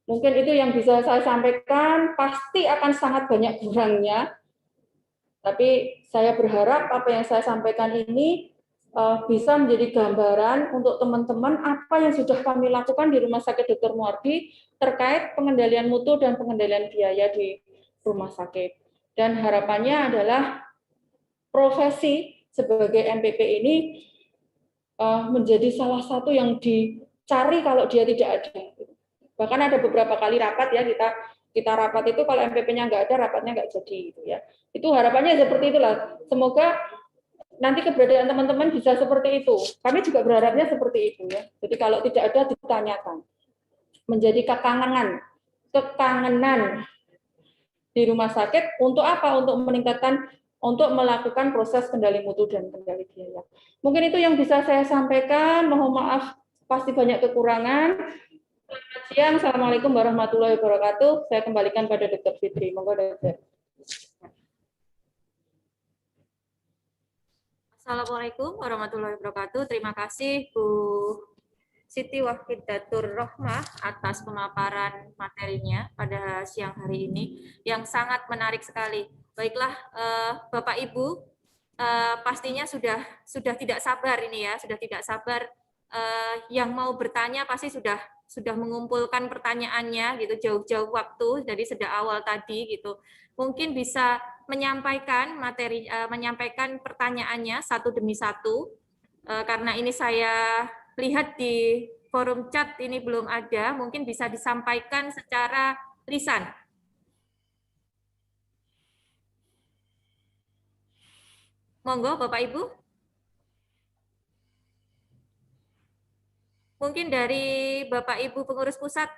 mungkin itu yang bisa saya sampaikan, pasti akan sangat banyak kurangnya. Tapi saya berharap apa yang saya sampaikan ini bisa menjadi gambaran untuk teman-teman apa yang sudah kami lakukan di Rumah Sakit Dr. Muardi terkait pengendalian mutu dan pengendalian biaya di rumah sakit. Dan harapannya adalah profesi sebagai MPP ini menjadi salah satu yang dicari kalau dia tidak ada. Bahkan ada beberapa kali rapat ya, kita rapat itu kalau MPP-nya nggak ada, rapatnya nggak jadi gitu ya. Itu harapannya seperti itulah. Semoga nanti keberadaan teman-teman bisa seperti itu. Kami juga berharapnya seperti itu ya. Jadi kalau tidak ada ditanyakan. Menjadi kekangenan di rumah sakit untuk apa? Untuk meningkatkan, untuk melakukan proses kendali mutu dan kendali biaya. Mungkin itu yang bisa saya sampaikan. Mohon maaf, pasti banyak kekurangan. Selamat siang. Assalamualaikum warahmatullahi wabarakatuh. Saya kembalikan pada Dr. Fitri. Monggo, Dr. Assalamualaikum warahmatullahi wabarakatuh. Terima kasih Bu Siti Wahidatur Rohmah atas pemaparan materinya pada siang hari ini yang sangat menarik sekali. Baiklah, Bapak Ibu, pastinya sudah tidak sabar ini ya, sudah tidak sabar. Yang mau bertanya pasti sudah mengumpulkan pertanyaannya gitu jauh-jauh waktu dari sejak awal tadi gitu. Mungkin bisa menyampaikan materi, menyampaikan pertanyaannya satu demi satu. Karena ini saya lihat di forum chat ini belum ada, mungkin bisa disampaikan secara lisan. Monggo Bapak Ibu. Mungkin dari Bapak Ibu pengurus pusat.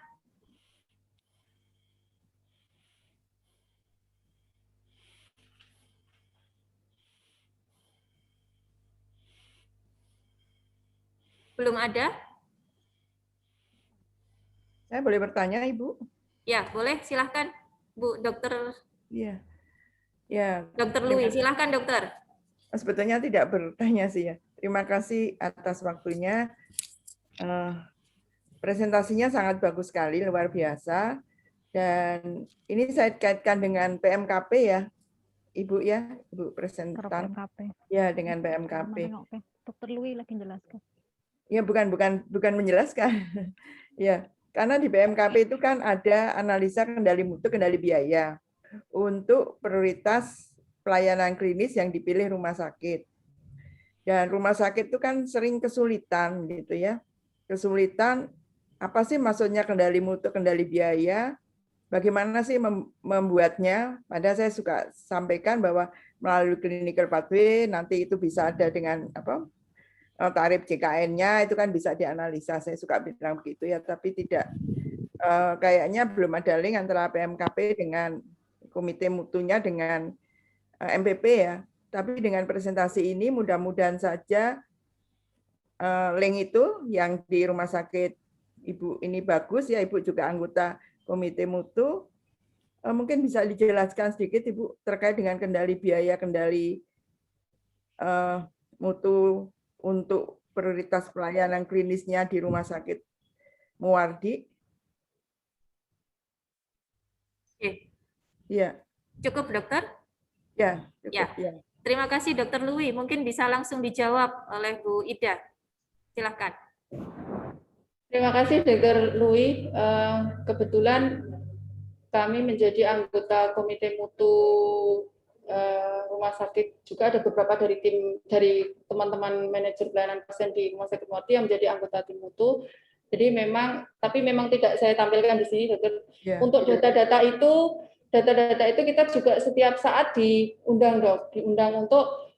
Belum ada? Saya boleh bertanya, Ibu? Ya, boleh. Silahkan, Bu Dokter. Iya. Ya, Dokter Louis, silahkan dokter. sebetulnya tidak bertanya sih ya. Terima kasih atas waktunya. Presentasinya sangat bagus sekali, luar biasa. Dan ini saya kaitkan dengan PMKP ya, Ibu ya, Ibu presentan. Ya, dengan PMKP. Dokter Louis lagi menjelaskan. Ya, bukan menjelaskan. Ya, karena di PMKP itu kan ada analisa kendali mutu, kendali biaya untuk prioritas pelayanan klinis yang dipilih rumah sakit. Dan rumah sakit itu kan sering kesulitan gitu ya. Kesulitan apa sih maksudnya kendali mutu, kendali biaya? Bagaimana sih membuatnya? Padahal saya suka sampaikan bahwa melalui clinical pathway nanti itu bisa ada dengan apa? Tarif JKN-nya itu kan bisa dianalisa. Saya suka bilang begitu ya, tapi tidak kayaknya belum ada link antara PMKP dengan komite mutunya dengan MPP ya. Tapi dengan presentasi ini mudah-mudahan saja link itu yang di rumah sakit Ibu ini bagus ya, Ibu juga anggota komite mutu. Mungkin bisa dijelaskan sedikit Ibu terkait dengan kendali biaya, kendali mutu untuk prioritas pelayanan klinisnya di rumah sakit Muwardi. Oke. Ya. Cukup dokter? Ya, cukup, ya. Terima kasih Dokter Louis. Mungkin bisa langsung dijawab oleh Bu Ida. Silakan. Terima kasih Dr. Louis. Kebetulan kami menjadi anggota komite mutu rumah sakit, juga ada beberapa dari teman-teman manajer pelayanan pasien di rumah sakit Muwardi yang menjadi anggota tim mutu. Jadi tapi memang tidak saya tampilkan di sini, Dokter. Untuk data-data itu kita juga setiap saat diundang untuk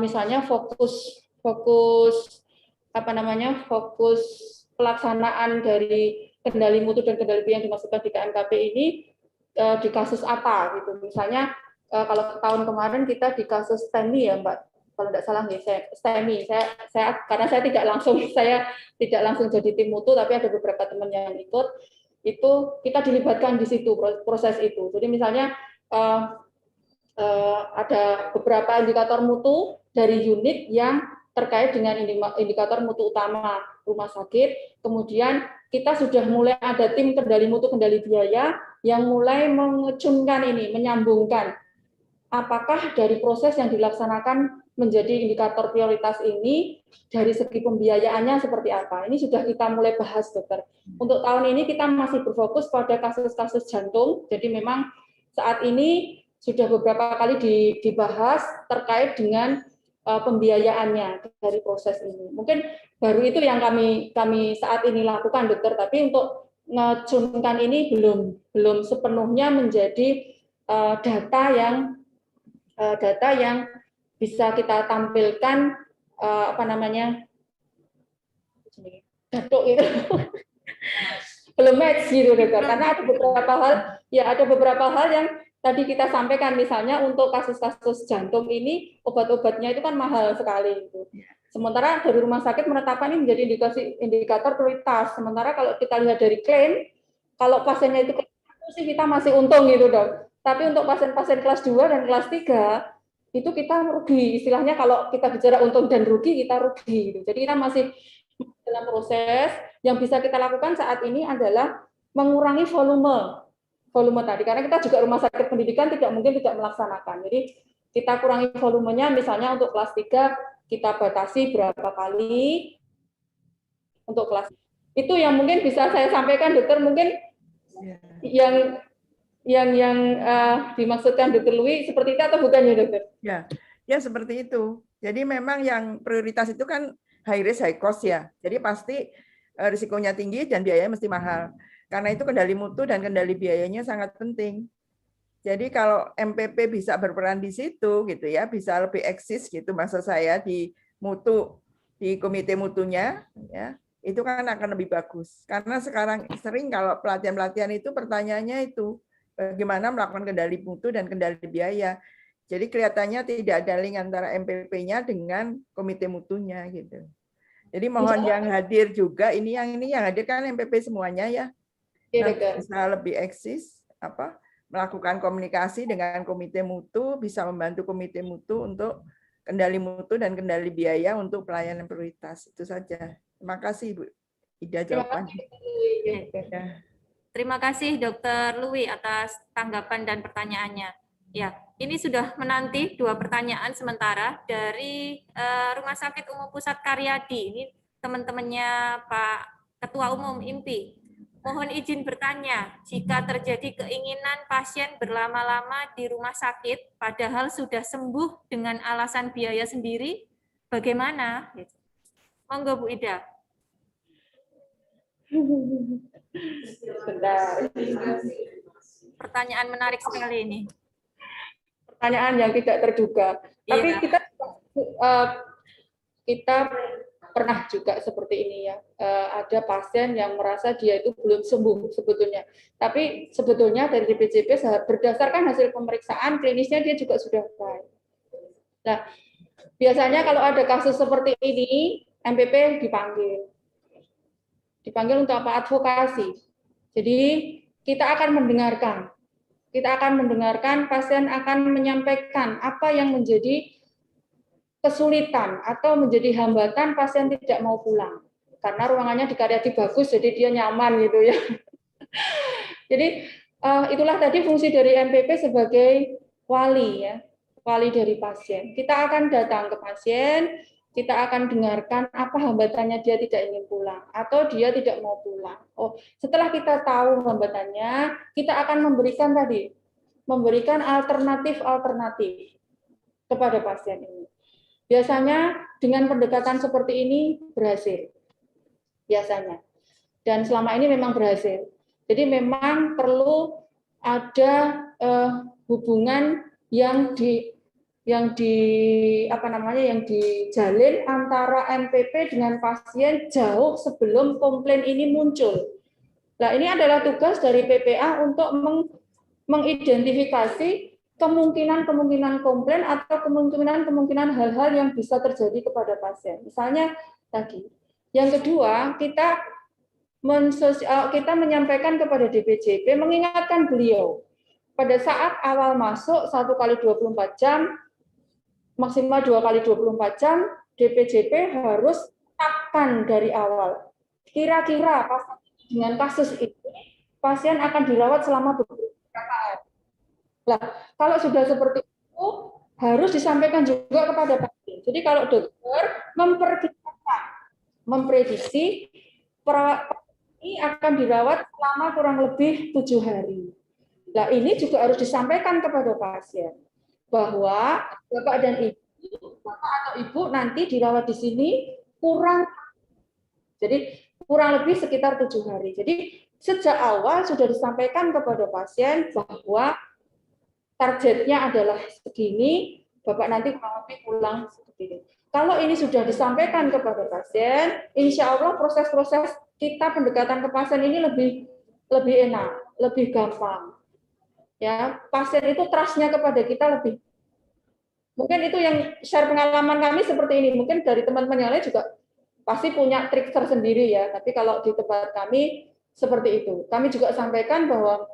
misalnya fokus pelaksanaan dari kendali mutu dan kendali biaya yang dimasukkan di KMKP ini di kasus apa gitu. Misalnya kalau tahun kemarin kita di kasus STEMI ya Mbak, kalau tidak salah nih, STEMI. Saya karena saya tidak langsung jadi tim mutu, tapi ada beberapa teman yang ikut. Itu kita dilibatkan di situ proses itu. Jadi misalnya ada beberapa indikator mutu dari unit yang terkait dengan indikator mutu utama rumah sakit. Kemudian kita sudah mulai ada tim kendali mutu, kendali biaya yang mulai mengecunkan ini, menyambungkan apakah dari proses yang dilaksanakan menjadi indikator prioritas ini dari segi pembiayaannya seperti apa. Ini sudah kita mulai bahas, Dokter. Untuk tahun ini kita masih berfokus pada kasus-kasus jantung. Jadi memang saat ini sudah beberapa kali dibahas terkait dengan pembiayaannya dari proses ini. Mungkin baru itu yang kami saat ini lakukan, Dokter. Tapi untuk ngecunkan ini belum sepenuhnya menjadi data yang bisa kita tampilkan datuk itu belum match gitu dokter, karena ada beberapa hal yang tadi kita sampaikan, misalnya untuk kasus-kasus jantung ini obat-obatnya itu kan mahal sekali gitu. Sementara dari rumah sakit menetapkan ini menjadi indikator prioritas. Sementara kalau kita lihat dari klaim, kalau pasiennya itu sih kita masih untung gitu dok. Tapi untuk pasien-pasien kelas 2 dan kelas 3 itu kita rugi. Istilahnya kalau kita bicara untung dan rugi, kita rugi gitu. Jadi kita masih dalam proses. Yang bisa kita lakukan saat ini adalah mengurangi volume tadi, karena kita juga rumah sakit pendidikan tidak mungkin tidak melaksanakan. Jadi kita kurangi volumenya, misalnya untuk kelas 3 kita batasi berapa kali, untuk kelas itu yang mungkin bisa saya sampaikan dokter. Mungkin yang dimaksudkan dokter Lui seperti itu atau bukan ya dokter? Ya seperti itu. Jadi memang yang prioritas itu kan high risk high cost ya. Jadi pasti risikonya tinggi dan biayanya mesti mahal. Karena itu kendali mutu dan kendali biayanya sangat penting. Jadi kalau MPP bisa berperan di situ gitu ya, bisa lebih eksis gitu maksud saya di mutu, di komite mutunya ya, itu kan akan lebih bagus. Karena sekarang sering kalau pelatihan-pelatihan itu pertanyaannya itu bagaimana melakukan kendali mutu dan kendali biaya. Jadi kelihatannya tidak ada link antara MPP-nya dengan komite mutunya gitu. Jadi mohon yang hadir juga ini yang hadir kan MPP semuanya ya. Nah, bisa lebih eksis melakukan komunikasi dengan komite mutu, bisa membantu komite mutu untuk kendali mutu dan kendali biaya untuk pelayanan prioritas. Itu saja. Terima kasih Bu Ida jawabannya. Terima kasih Dr. Lui atas tanggapan dan pertanyaannya. Ya, ini sudah menanti 2 pertanyaan sementara dari Rumah Sakit Umum Pusat Karyadi. Ini teman-temannya Pak Ketua Umum IMPI. Mohon izin bertanya, jika terjadi keinginan pasien berlama-lama di rumah sakit, padahal sudah sembuh dengan alasan biaya sendiri, bagaimana? Monggo Bu Ida. Pertanyaan menarik sekali ini. Pertanyaan yang tidak terduga. Tapi kita pernah juga seperti ini ya. Ada pasien yang merasa dia itu belum sembuh sebetulnya. Tapi sebetulnya dari DPJP berdasarkan hasil pemeriksaan klinisnya dia juga sudah baik. Nah, biasanya kalau ada kasus seperti ini, MPP dipanggil. Dipanggil untuk apa? Advokasi. Jadi kita akan mendengarkan. Kita akan mendengarkan, pasien akan menyampaikan apa yang menjadi kesulitan atau menjadi hambatan pasien tidak mau pulang. Karena ruangannya di Karyadi bagus, jadi dia nyaman gitu ya. Jadi itulah tadi fungsi dari MPP sebagai wali ya, wali dari pasien. Kita akan datang ke pasien, kita akan dengarkan apa hambatannya dia tidak ingin pulang atau dia tidak mau pulang. Oh, setelah kita tahu hambatannya, kita akan memberikan alternatif kepada pasien ini. Biasanya dengan pendekatan seperti ini berhasil. Biasanya. Dan selama ini memang berhasil. Jadi memang perlu ada hubungan yang dijalin antara MPP dengan pasien jauh sebelum komplain ini muncul. Nah, ini adalah tugas dari PPA untuk mengidentifikasi kemungkinan komplain atau kemungkinan hal-hal yang bisa terjadi kepada pasien. Misalnya tadi. Yang kedua, kita menyampaikan kepada DPJP, mengingatkan beliau pada saat awal masuk 1 kali 24 jam, maksimal 2 kali 24 jam, DPJP harus tetapkan dari awal. Kira-kira dengan kasus ini, pasien akan dirawat selama beberapa hari. Nah, kalau sudah seperti itu, harus disampaikan juga kepada pasien. Jadi kalau dokter memprediksi perawat ini akan dirawat selama kurang lebih 7 hari. Nah, ini juga harus disampaikan kepada pasien bahwa bapak atau ibu nanti dirawat di sini kurang lebih sekitar 7 hari. Jadi sejak awal sudah disampaikan kepada pasien bahwa targetnya adalah segini, Bapak nanti kurang lebih pulang seperti ini. Kalau ini sudah disampaikan kepada pasien, insya Allah proses-proses kita pendekatan ke pasien ini lebih enak, lebih gampang. Ya, pasien itu trust-nya kepada kita lebih. Mungkin itu yang share pengalaman kami seperti ini. Mungkin dari teman-teman yang lain juga pasti punya trik tersendiri ya. Tapi kalau di tempat kami seperti itu. Kami juga sampaikan bahwa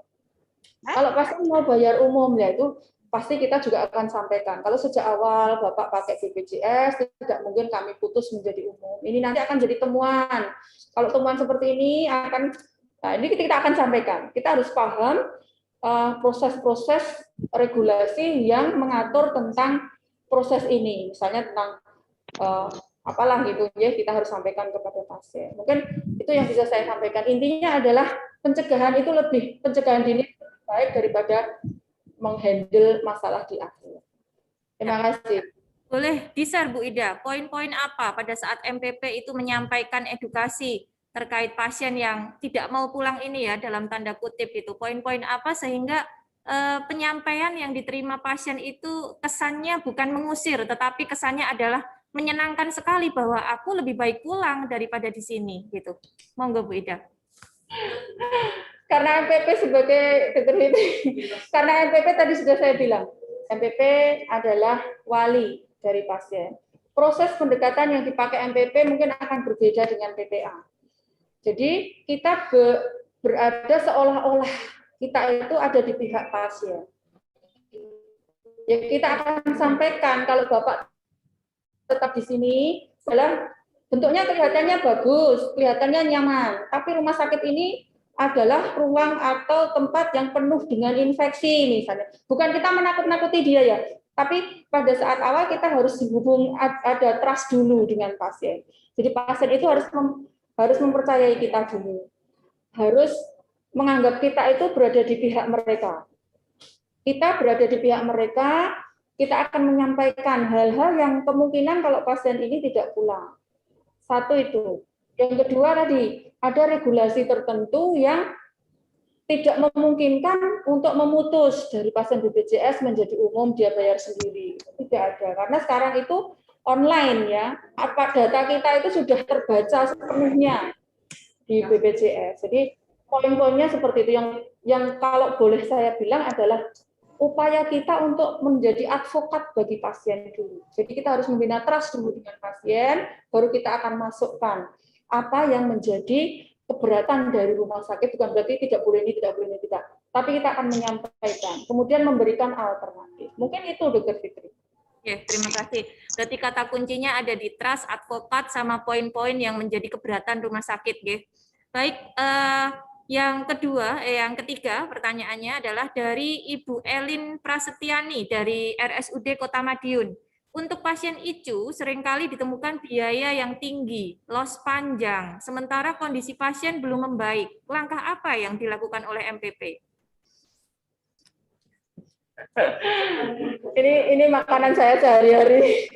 kalau pasien mau bayar umum ya itu pasti kita juga akan sampaikan. Kalau sejak awal Bapak pakai BPJS, tidak mungkin kami putus menjadi umum. Ini nanti akan jadi temuan. Kalau temuan seperti ini nah ini kita akan sampaikan. Kita harus paham proses-proses regulasi yang mengatur tentang proses ini. Misalnya tentang apalah gitu ya, kita harus sampaikan kepada pasien. Mungkin itu yang bisa saya sampaikan. Intinya adalah pencegahan itu pencegahan dini lebih baik daripada menghandle masalah di akhir. Terima kasih. Boleh di-share Bu Ida, poin-poin apa pada saat MPP itu menyampaikan edukasi terkait pasien yang tidak mau pulang ini ya, dalam tanda kutip itu, poin-poin apa sehingga penyampaian yang diterima pasien itu kesannya bukan mengusir, tetapi kesannya adalah menyenangkan sekali bahwa aku lebih baik pulang daripada di sini gitu. Monggo Bu Ida. Karena MPP sebagai karena MPP tadi sudah saya bilang, MPP adalah wali dari pasien. Proses pendekatan yang dipakai MPP mungkin akan berbeda dengan PPA. Jadi kita berada seolah-olah kita itu ada di pihak pasien. Ya, kita akan sampaikan kalau Bapak tetap di sini adalah bentuknya kelihatannya bagus, kelihatannya nyaman, tapi rumah sakit ini adalah ruang atau tempat yang penuh dengan infeksi misalnya. Bukan kita menakut-nakuti dia ya, tapi pada saat awal kita harus ada trust dulu dengan pasien. Jadi pasien itu harus mempercayai kita dulu. Harus menganggap kita itu berada di pihak mereka. Kita berada di pihak mereka, kita akan menyampaikan hal-hal yang kemungkinan kalau pasien ini tidak pulang. Satu itu. Yang kedua tadi, ada regulasi tertentu yang tidak memungkinkan untuk memutus dari pasien BPJS menjadi umum, dia bayar sendiri. Tidak ada, karena sekarang itu online ya, apa data kita itu sudah terbaca sepenuhnya di BPJS. Jadi poin-poinnya seperti itu. Yang kalau boleh saya bilang adalah upaya kita untuk menjadi advokat bagi pasien dulu. Jadi kita harus membina trust dulu dengan pasien, baru kita akan masukkan apa yang menjadi keberatan dari rumah sakit, bukan berarti tidak boleh ini, tidak boleh ini, tidak. Tapi kita akan menyampaikan, kemudian memberikan alternatif. Mungkin itu, Dr. Fitri. Oke, terima kasih. Berarti kata kuncinya ada di trust, advokat, sama poin-poin yang menjadi keberatan rumah sakit. Nggih. Baik, yang ketiga pertanyaannya adalah dari Ibu Elin Prasetyani dari RSUD Kota Madiun. Untuk pasien ICU seringkali ditemukan biaya yang tinggi, los panjang, sementara kondisi pasien belum membaik. Langkah apa yang dilakukan oleh MPP? Ini makanan saya sehari-hari.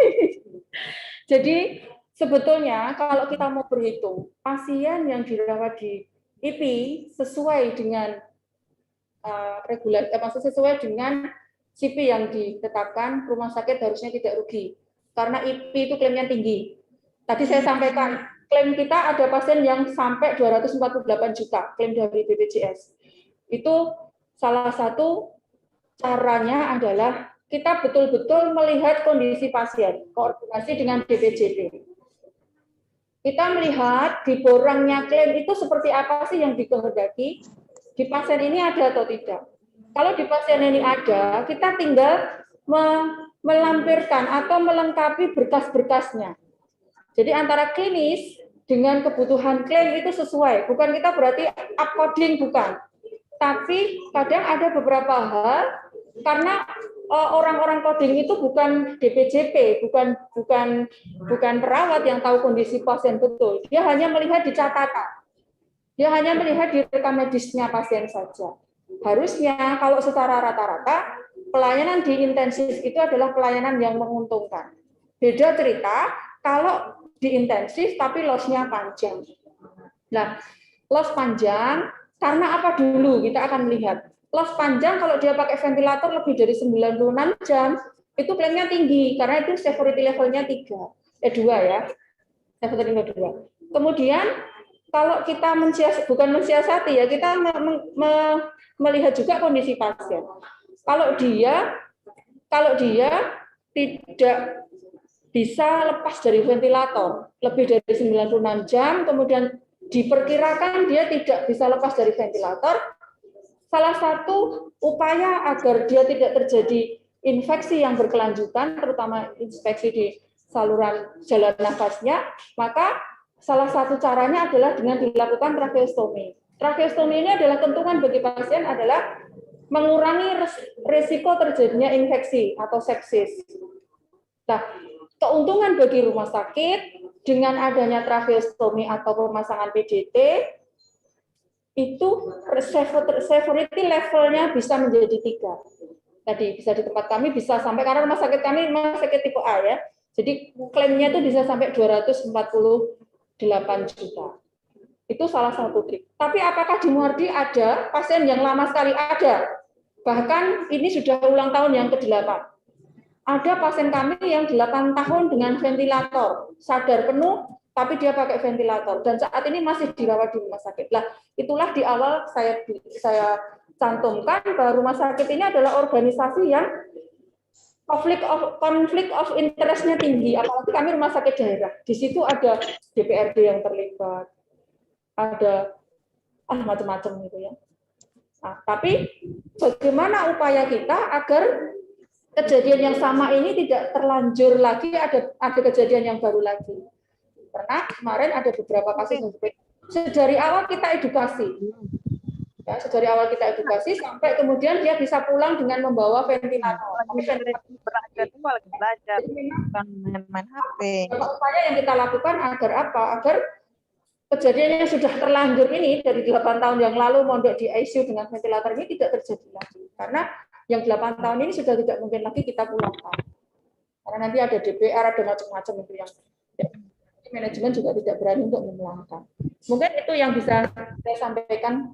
Jadi sebetulnya kalau kita mau berhitung, pasien yang dirawat di IP sesuai dengan sesuai dengan CP yang ditetapkan, rumah sakit harusnya tidak rugi. Karena IP itu klaimnya tinggi. Tadi saya sampaikan, klaim kita ada pasien yang sampai 248 juta, klaim dari BPJS. Itu salah satu caranya adalah kita betul-betul melihat kondisi pasien, koordinasi dengan BPJS. Kita melihat di borangnya klaim itu seperti apa sih yang dikehendaki, di pasien ini ada atau tidak. Kalau di pasien ini ada, kita tinggal melampirkan atau melengkapi berkas-berkasnya. Jadi antara klinis dengan kebutuhan klaim itu sesuai. Bukan kita berarti upcoding, bukan. Tapi kadang ada beberapa hal, karena orang-orang coding itu bukan DPJP, bukan perawat yang tahu kondisi pasien betul. Dia hanya melihat di catatan. Dia hanya melihat di rekam medisnya pasien saja. Harusnya kalau secara rata-rata pelayanan di intensif itu adalah pelayanan yang menguntungkan. Beda cerita kalau di intensif tapi loss-nya panjang. Nah, loss panjang karena apa dulu kita akan melihat. Loss panjang kalau dia pakai ventilator lebih dari 96 jam, itu klaimnya tinggi karena itu severity levelnya 2 ya. Severity level 2. Kemudian kalau kita bukan mensiasati ya, kita melihat juga kondisi pasien. Kalau dia tidak bisa lepas dari ventilator lebih dari 96 jam, kemudian diperkirakan dia tidak bisa lepas dari ventilator, salah satu upaya agar dia tidak terjadi infeksi yang berkelanjutan, terutama infeksi di saluran jalan nafasnya, maka salah satu caranya adalah dengan dilakukan tracheostomy. Tracheostomy ini adalah keuntungan bagi pasien adalah mengurangi risiko terjadinya infeksi atau sepsis. Nah, keuntungan bagi rumah sakit dengan adanya tracheostomy atau pemasangan PDT itu severity levelnya bisa menjadi 3. Tadi bisa di tempat kami bisa sampai, karena rumah sakit kami rumah sakit tipe A ya. Jadi klaimnya itu bisa sampai 248 juta. Itu salah satu trik. Tapi apakah di Muardi ada pasien yang lama sekali? Ada. Bahkan ini sudah ulang tahun yang ke-8. Ada pasien kami yang 8 tahun dengan ventilator, sadar penuh, tapi dia pakai ventilator. Dan saat ini masih dirawat di rumah sakit. Nah, itulah di awal saya cantumkan bahwa rumah sakit ini adalah organisasi yang konflik of interest-nya tinggi, apalagi kami rumah sakit daerah. Di situ ada DPRD yang terlibat, ada macam-macam gitu ya. Nah, tapi bagaimana upaya kita agar kejadian yang sama ini tidak terlanjur lagi, ada kejadian yang baru lagi. Karena kemarin ada beberapa kasus yang dari awal kita edukasi. Ya, dari awal kita edukasi sampai kemudian dia bisa pulang dengan membawa ventilator. Belajar itu lagi belajar, bukan main HP. Upaya yang kita lakukan agar apa? Agar kejadian yang sudah terlanjur ini dari 8 tahun yang lalu mondok di ICU dengan ventilator ini tidak terjadi lagi. Karena yang 8 tahun ini sudah tidak mungkin lagi kita pulangkan. Karena nanti ada DPR, ada macam-macam itu yang manajemen juga tidak berani untuk memulangkan. Mungkin itu yang bisa saya sampaikan,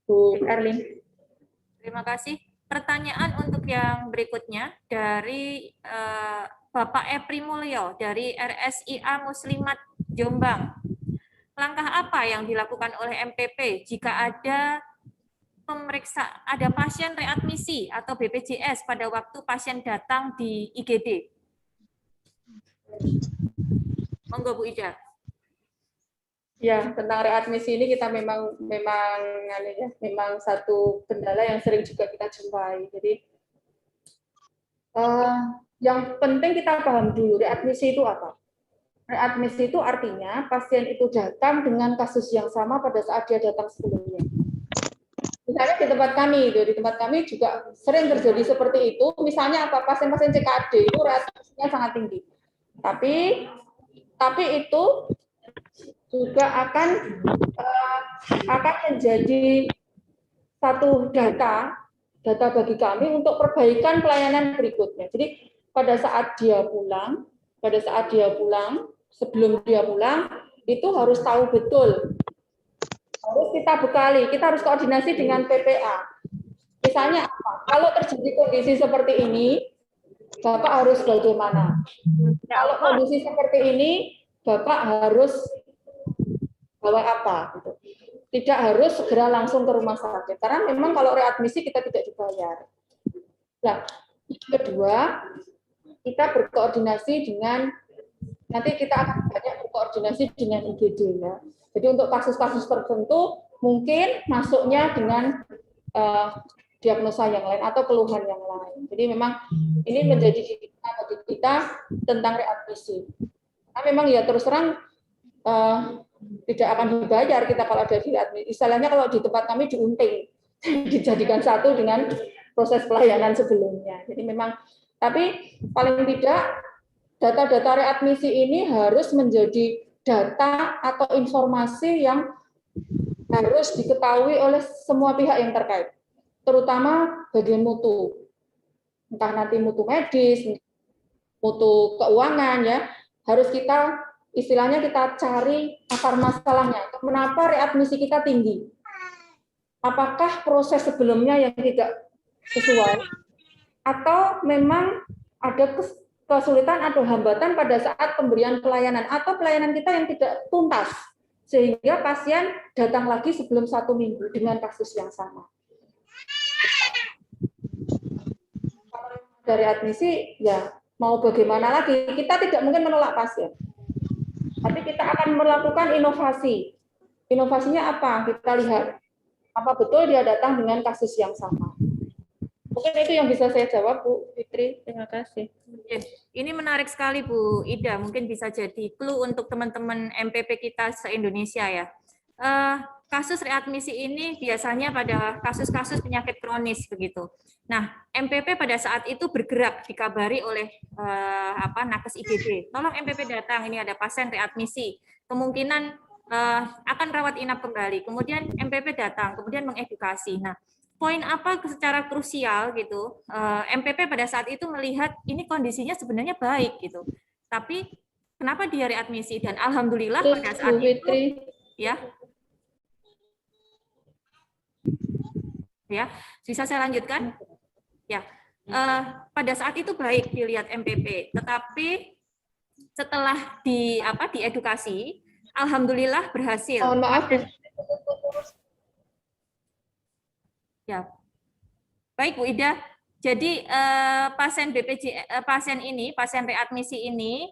Bu Erlin. Terima kasih. Pertanyaan untuk yang berikutnya dari Bapak Epri Mulyo dari RSIA Muslimat Jombang. Langkah apa yang dilakukan oleh MPP jika ada pasien readmisi atau BPJS pada waktu pasien datang di IGD? Monggo Bu Ida. Ya, tentang readmisi ini kita memang satu kendala yang sering juga kita jumpai. Jadi yang penting kita paham dulu readmisi itu apa. Readmisi itu artinya pasien itu datang dengan kasus yang sama pada saat dia datang sebelumnya. Misalnya di tempat kami juga sering terjadi seperti itu. Misalnya apa, pasien-pasien CKD itu readmisinya sangat tinggi. Tapi itu juga akan menjadi satu data bagi kami untuk perbaikan pelayanan berikutnya. Jadi pada saat dia pulang, sebelum dia pulang, itu harus tahu betul. Harus kita bekali, kita harus koordinasi dengan PPA. Misalnya apa? Kalau terjadi kondisi seperti ini, Bapak harus bagaimana? Kalau kondisi seperti ini, Bapak harus bawa apa? Gitu. Tidak harus segera langsung ke rumah sakit. Karena memang kalau readmisi kita tidak dibayar. Nah, kedua, kita berkoordinasi dengan, nanti kita akan banyak berkoordinasi dengan IGD ya. Jadi untuk kasus-kasus tertentu mungkin masuknya dengan diagnosa yang lain atau keluhan yang lain. Jadi memang ini menjadi didikan bagi kita tentang readmisi. Nah, memang ya terus terang tidak akan dibayar kita kalau ada di readmisi. Istilahnya kalau di tempat kami diunting, dijadikan satu dengan proses pelayanan sebelumnya. Jadi memang, tapi paling tidak data-data readmisi ini harus menjadi data atau informasi yang harus diketahui oleh semua pihak yang terkait, terutama bagian mutu, entah nanti mutu medis, mutu keuangan ya, harus kita istilahnya kita cari akar masalahnya. Kenapa readmisi kita tinggi? Apakah proses sebelumnya yang tidak sesuai, atau memang ada kesulitan atau hambatan pada saat pemberian pelayanan atau pelayanan kita yang tidak tuntas, sehingga pasien datang lagi sebelum 1 minggu dengan kasus yang sama. Dari admisi, ya mau bagaimana lagi, kita tidak mungkin menolak pasien. Tapi kita akan melakukan inovasi. Inovasinya apa? Kita lihat, apa betul dia datang dengan kasus yang sama. Mungkin itu yang bisa saya jawab, Bu Fitri. Terima kasih. Ini menarik sekali, Bu Ida. Mungkin bisa jadi clue untuk teman-teman MPP kita se-Indonesia ya. Kasus readmisi ini biasanya pada kasus-kasus penyakit kronis begitu. Nah, MPP pada saat itu bergerak, dikabari oleh nakes IGD. Tolong MPP datang, ini ada pasien readmisi. Kemungkinan akan rawat inap kembali. Kemudian MPP datang, kemudian mengedukasi. Nah, poin apa secara krusial gitu, MPP pada saat itu melihat ini kondisinya sebenarnya baik gitu, tapi kenapa dia readmisi? Dan alhamdulillah pada saat itu ya bisa saya lanjutkan ya, pada saat itu baik dilihat MPP, tetapi setelah diedukasi, alhamdulillah berhasil. Mohon maaf. Ya, baik Bu Ida. Jadi pasien pasien readmisi ini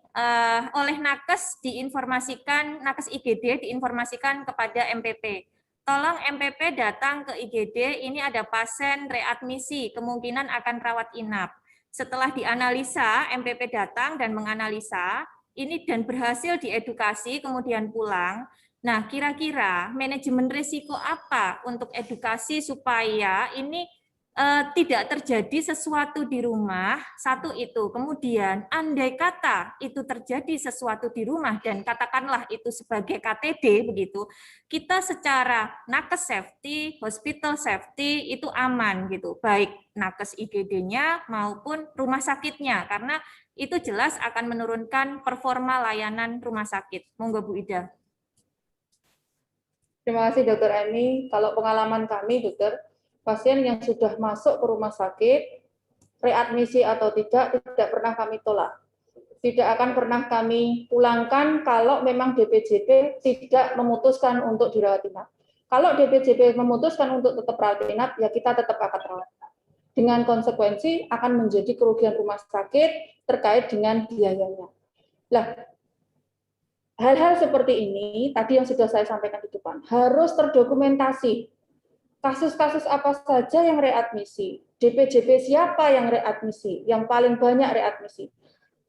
oleh nakes diinformasikan, nakes IGD diinformasikan kepada MPP. Tolong MPP datang ke IGD, ini ada pasien readmisi, kemungkinan akan rawat inap. Setelah dianalisa, MPP datang dan menganalisa, ini dan berhasil diedukasi, kemudian pulang. Nah, kira-kira manajemen risiko apa untuk edukasi supaya ini tidak terjadi sesuatu di rumah, satu itu. Kemudian, andai kata itu terjadi sesuatu di rumah dan katakanlah itu sebagai KTD begitu, kita secara nakes safety, hospital safety itu aman gitu, baik nakes IGD-nya maupun rumah sakitnya, karena itu jelas akan menurunkan performa layanan rumah sakit. Monggo Bu Ida. Terima kasih Dokter Emi. Kalau pengalaman kami, Dokter, pasien yang sudah masuk ke rumah sakit, readmisi atau tidak pernah kami tolak. Tidak akan pernah kami pulangkan kalau memang DPJP tidak memutuskan untuk dirawat inap. Kalau DPJP memutuskan untuk tetap rawat inap, ya kita tetap akan rawat inap. Dengan konsekuensi akan menjadi kerugian rumah sakit terkait dengan biayanya. Lah, hal-hal seperti ini, tadi yang sudah saya sampaikan di depan, harus terdokumentasi. Kasus-kasus apa saja yang readmisi, DPJP siapa yang readmisi, yang paling banyak readmisi.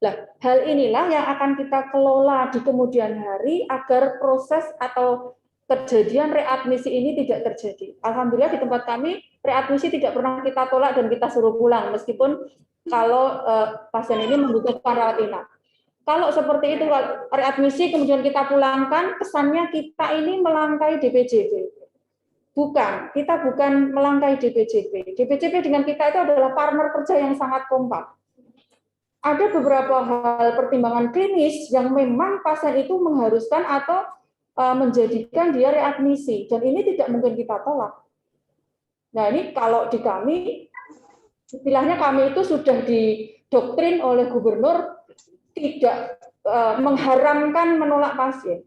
Nah, hal inilah yang akan kita kelola di kemudian hari agar proses atau kejadian readmisi ini tidak terjadi. Alhamdulillah di tempat kami, readmisi tidak pernah kita tolak dan kita suruh pulang, meskipun kalau pasien ini membutuhkan rawat inap. Kalau seperti itu, readmisi kemudian kita pulangkan, kesannya kita ini melangkai DPJP. Bukan, kita bukan melangkai DPJP. DPJP dengan kita itu adalah partner kerja yang sangat kompak. Ada beberapa hal pertimbangan klinis yang memang pasien itu mengharuskan atau menjadikan dia readmisi, dan ini tidak mungkin kita tolak. Nah ini kalau di kami, istilahnya kami itu sudah didoktrin oleh gubernur tidak mengharamkan menolak pasien.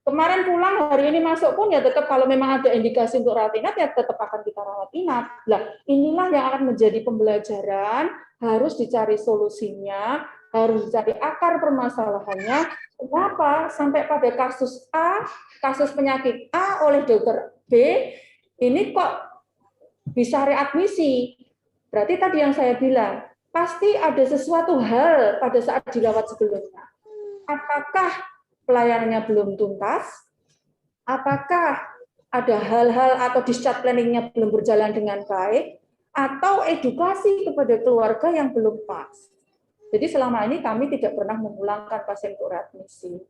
Kemarin pulang, hari ini masuk pun ya tetap kalau memang ada indikasi untuk rawat inap ya tetap akan kita rawat inap. Nah, inilah yang akan menjadi pembelajaran, harus dicari solusinya, harus dicari akar permasalahannya. Kenapa sampai pada kasus A, kasus penyakit A oleh dokter B, ini kok bisa readmisi? Berarti tadi yang saya bilang, pasti ada sesuatu hal pada saat dirawat sebelumnya. Apakah pelayanannya belum tuntas? Apakah ada hal-hal atau discharge planning-nya belum berjalan dengan baik? Atau edukasi kepada keluarga yang belum pas? Jadi selama ini kami tidak pernah memulangkan pasien untuk readmisi.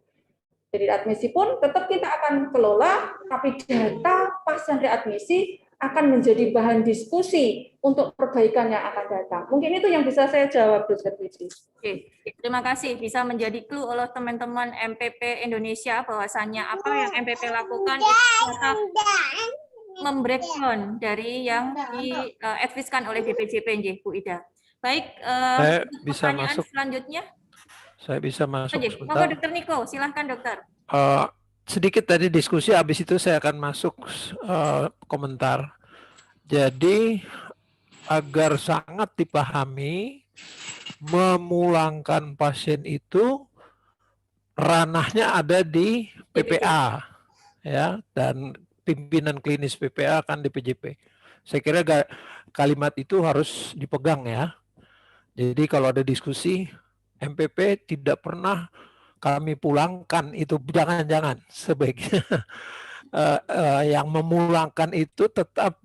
Jadi readmisi pun tetap kita akan kelola, tapi data pasien readmisi akan menjadi bahan diskusi untuk perbaikan yang akan datang. Mungkin itu yang bisa saya jawab, Dr. Fitri. Oke, terima kasih. Bisa menjadi clue oleh teman-teman MPP Indonesia bahwasannya apa yang MPP lakukan itu tetap membreakdown dari yang diadviskan oleh DPJP, Bu Ida. Baik, Saya untuk bisa pertanyaan masuk. selanjutnya. Saya bisa masuk Oke, sebentar. monggo Dokter Niko, silahkan dokter. Sedikit tadi diskusi, habis itu saya akan masuk komentar. Jadi agar sangat dipahami, memulangkan pasien itu ranahnya ada di PPA, ya, dan pimpinan klinis PPA akan di PJP. Saya kira kalimat itu harus dipegang ya. Jadi kalau ada diskusi, MPP tidak pernah kami pulangkan, itu jangan-jangan, sebaiknya yang memulangkan itu tetap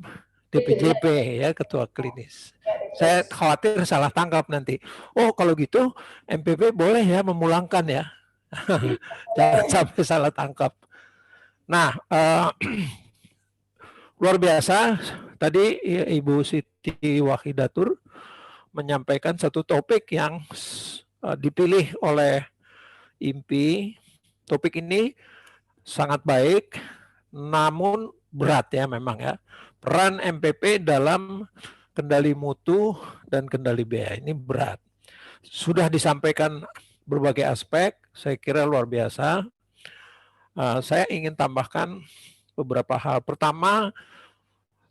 DPJP ya, ketua klinis. Saya khawatir salah tangkap nanti. Oh kalau gitu MPP boleh ya memulangkan ya. Jangan sampai salah tangkap. Nah, luar biasa tadi Ibu Siti Wahidatur menyampaikan satu topik yang dipilih oleh IMPI. Topik ini sangat baik, namun berat ya memang ya. Peran MPP dalam kendali mutu dan kendali biaya ini berat. Sudah disampaikan berbagai aspek, saya kira luar biasa. Saya ingin tambahkan beberapa hal. Pertama,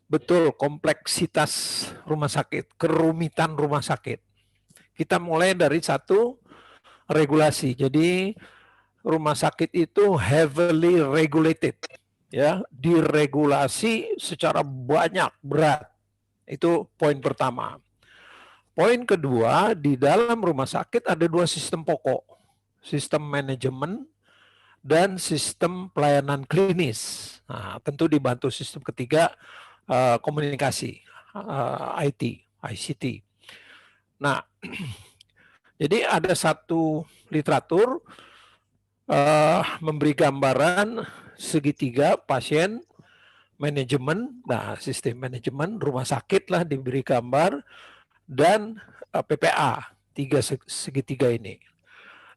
betul kompleksitas rumah sakit, kerumitan rumah sakit. Kita mulai dari satu, regulasi. Jadi rumah sakit itu heavily regulated, ya, diregulasi secara banyak, berat. Itu poin pertama. Poin kedua, di dalam rumah sakit ada dua sistem pokok, sistem manajemen dan sistem pelayanan klinis. Nah, tentu dibantu sistem ketiga, komunikasi, IT, ICT. Nah, jadi ada satu literatur memberi gambaran segitiga pasien, manajemen, nah sistem manajemen rumah sakit lah diberi gambar, dan PPA, tiga segitiga ini.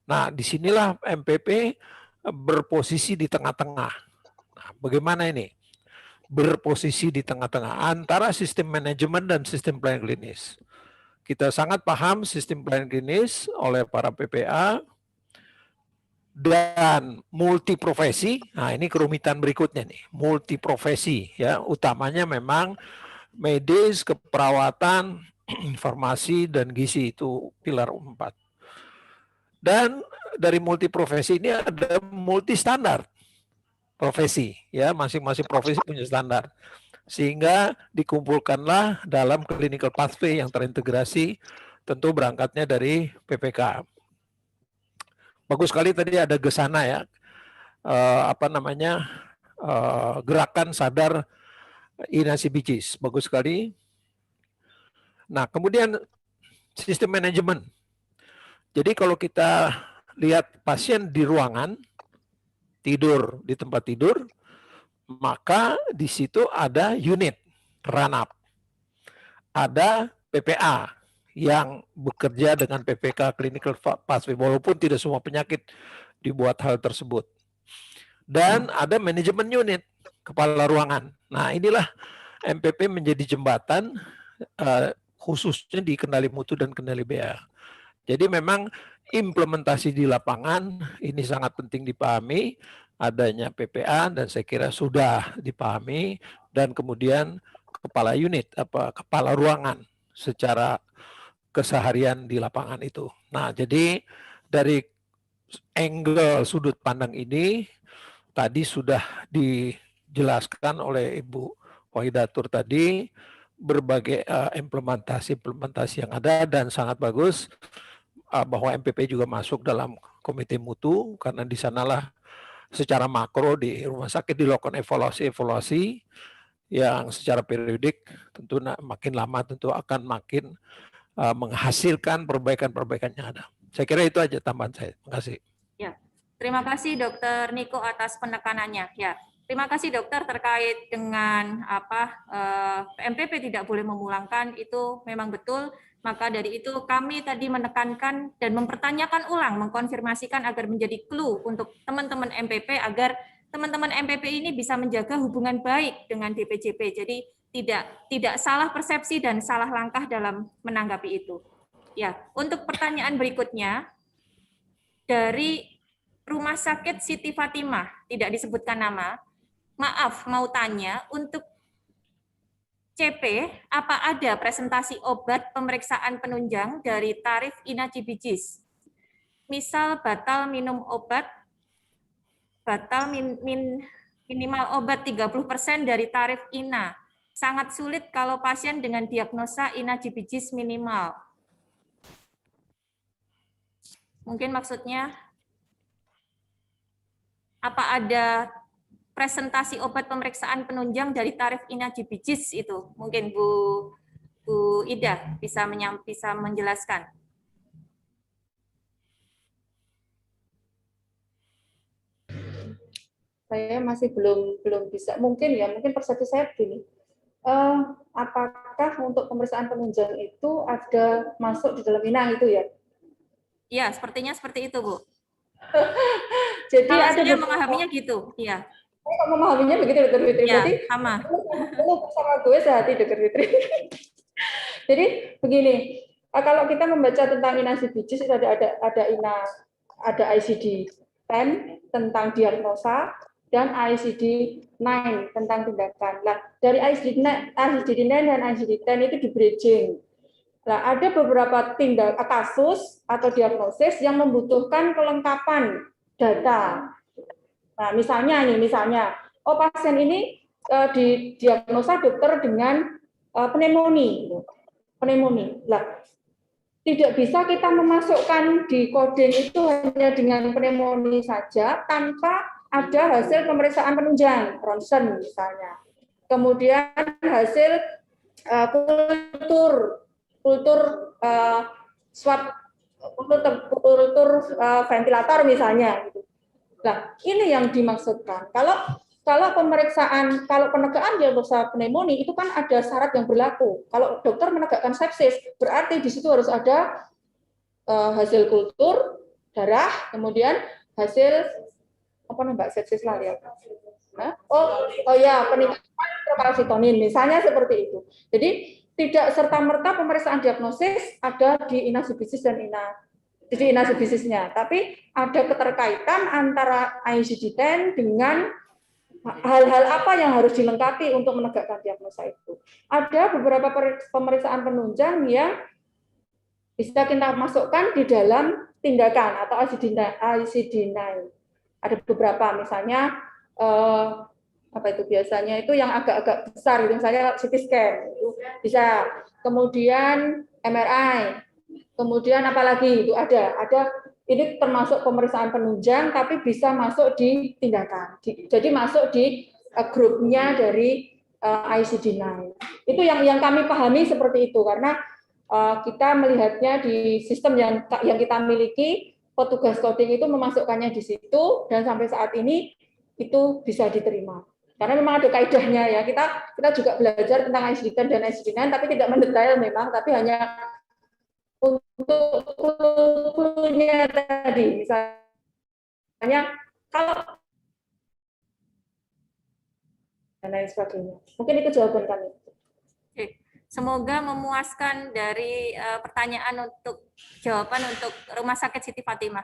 Nah, disinilah MPP berposisi di tengah-tengah. Nah, bagaimana ini? Berposisi di tengah-tengah antara sistem manajemen dan sistem pelayanan klinis. Kita sangat paham sistem pelayanan klinis oleh para PPA dan multiprofesi. Nah, ini kerumitan berikutnya nih, multiprofesi ya, utamanya memang medis, keperawatan, farmasi dan gizi, itu pilar 4. Dan dari multiprofesi ini ada multi standar profesi ya, masing-masing profesi punya standar. Sehingga dikumpulkanlah dalam clinical pathway yang terintegrasi, tentu berangkatnya dari PPK. Bagus sekali tadi ada Gesana ya, gerakan sadar inasi bijis, bagus sekali. Nah, kemudian sistem manajemen. Jadi kalau kita lihat pasien di ruangan, tidur di tempat tidur, maka di situ ada unit ranap. Ada PPA yang bekerja dengan PPK clinical pathway, walaupun tidak semua penyakit dibuat hal tersebut. Dan ada manajemen unit, kepala ruangan. Nah, inilah MPP menjadi jembatan khususnya di kendali mutu dan kendali biaya. Jadi memang implementasi di lapangan ini sangat penting dipahami, adanya PPA dan saya kira sudah dipahami, dan kemudian kepala unit, kepala ruangan secara keseharian di lapangan itu. Nah, jadi dari angle sudut pandang ini tadi sudah dijelaskan oleh Ibu Wahidatur tadi, berbagai implementasi yang ada, dan sangat bagus bahwa MPP juga masuk dalam komite mutu, karena di sanalah secara makro di rumah sakit dilakukan evaluasi yang secara periodik, tentu makin lama tentu akan makin menghasilkan perbaikan-perbaikan yang ada. Saya kira itu aja tambahan saya. Terima kasih. Ya, terima kasih Dokter Niko atas penekanannya. Ya, terima kasih dokter terkait dengan MPP tidak boleh memulangkan, itu memang betul. Maka dari itu kami tadi menekankan dan mempertanyakan ulang, mengkonfirmasikan agar menjadi clue untuk teman-teman MPP, agar teman-teman MPP ini bisa menjaga hubungan baik dengan DPJP. Jadi tidak salah persepsi dan salah langkah dalam menanggapi itu. Ya, untuk pertanyaan berikutnya dari Rumah Sakit Siti Fatimah, tidak disebutkan nama. Maaf, mau tanya, untuk CP, apa ada presentasi obat pemeriksaan penunjang dari tarif Ina Cibijis? Misal batal minum obat, batal minimal obat 30% dari tarif Ina. Sangat sulit kalau pasien dengan diagnosa Ina Cibijis minimal. Mungkin maksudnya, apa ada presentasi obat pemeriksaan penunjang dari tarif Ina Cibijis itu? Mungkin Bu Ida bisa menjelaskan. Saya masih belum bisa. Mungkin persepsi saya begini. Apakah untuk pemeriksaan penunjang itu ada masuk di dalam INA itu ya? Ya, sepertinya seperti itu, Bu. Jadi kalau ada saya memahaminya gitu, ya. Saya memahaminya begitu, Dr. Fitri. Ya, Berarti sama. Sama gue sehati, Dr. Fitri. Jadi begini, kalau kita membaca tentang Ina Cibijis itu ada INA, ada ICD-10 tentang diagnosa dan ICD-9 tentang tindakan. Nah, dari ICD-9 dan ICD-10 itu di bridging. Nah, ada beberapa kasus atau diagnosis yang membutuhkan kelengkapan data. Nah, misalnya, oh pasien ini didiagnosa dokter dengan pneumonia. Nah, tidak bisa kita memasukkan di coding itu hanya dengan pneumonia saja tanpa ada hasil pemeriksaan penunjang, ronsen misalnya. Kemudian hasil kultur swab, kultur ventilator misalnya. Nah, ini yang dimaksudkan. Kalau penegakan diagnosa pneumonia itu kan ada syarat yang berlaku. Kalau dokter menegakkan sepsis, berarti di situ harus ada hasil kultur darah, kemudian hasil apa nih Mbak, sepsis lah ya. Oh ya, peningkatan prokalsitonin misalnya seperti itu. Jadi tidak serta-merta pemeriksaan diagnosis ada di Ina Cibijis dan jadi Ina Cibijisnya, tapi ada keterkaitan antara ICD-10 dengan hal-hal apa yang harus dilengkapi untuk menegakkan diagnosa itu. Ada beberapa pemeriksaan penunjang yang bisa kita masukkan di dalam tindakan atau ICD-9. Ada beberapa, misalnya apa itu biasanya itu yang agak-agak besar, gitu. Misalnya CT scan itu bisa, kemudian MRI, kemudian apalagi itu ada ini termasuk pemeriksaan penunjang tapi bisa masuk di tindakan. Jadi masuk di grupnya dari ICD-9. Itu yang kami pahami seperti itu, karena kita melihatnya di sistem yang kita miliki, petugas coding itu memasukkannya di situ dan sampai saat ini itu bisa diterima. Karena memang ada kaidahnya ya. Kita juga belajar tentang ICD-10 dan ICD-9 tapi tidak mendetail memang, tapi hanya untuk kulturnya tadi, misalnya kalau dan lain sebagainya. Mungkin itu jawaban kami. Oke. Semoga memuaskan dari jawaban untuk Rumah Sakit Siti Fatimah.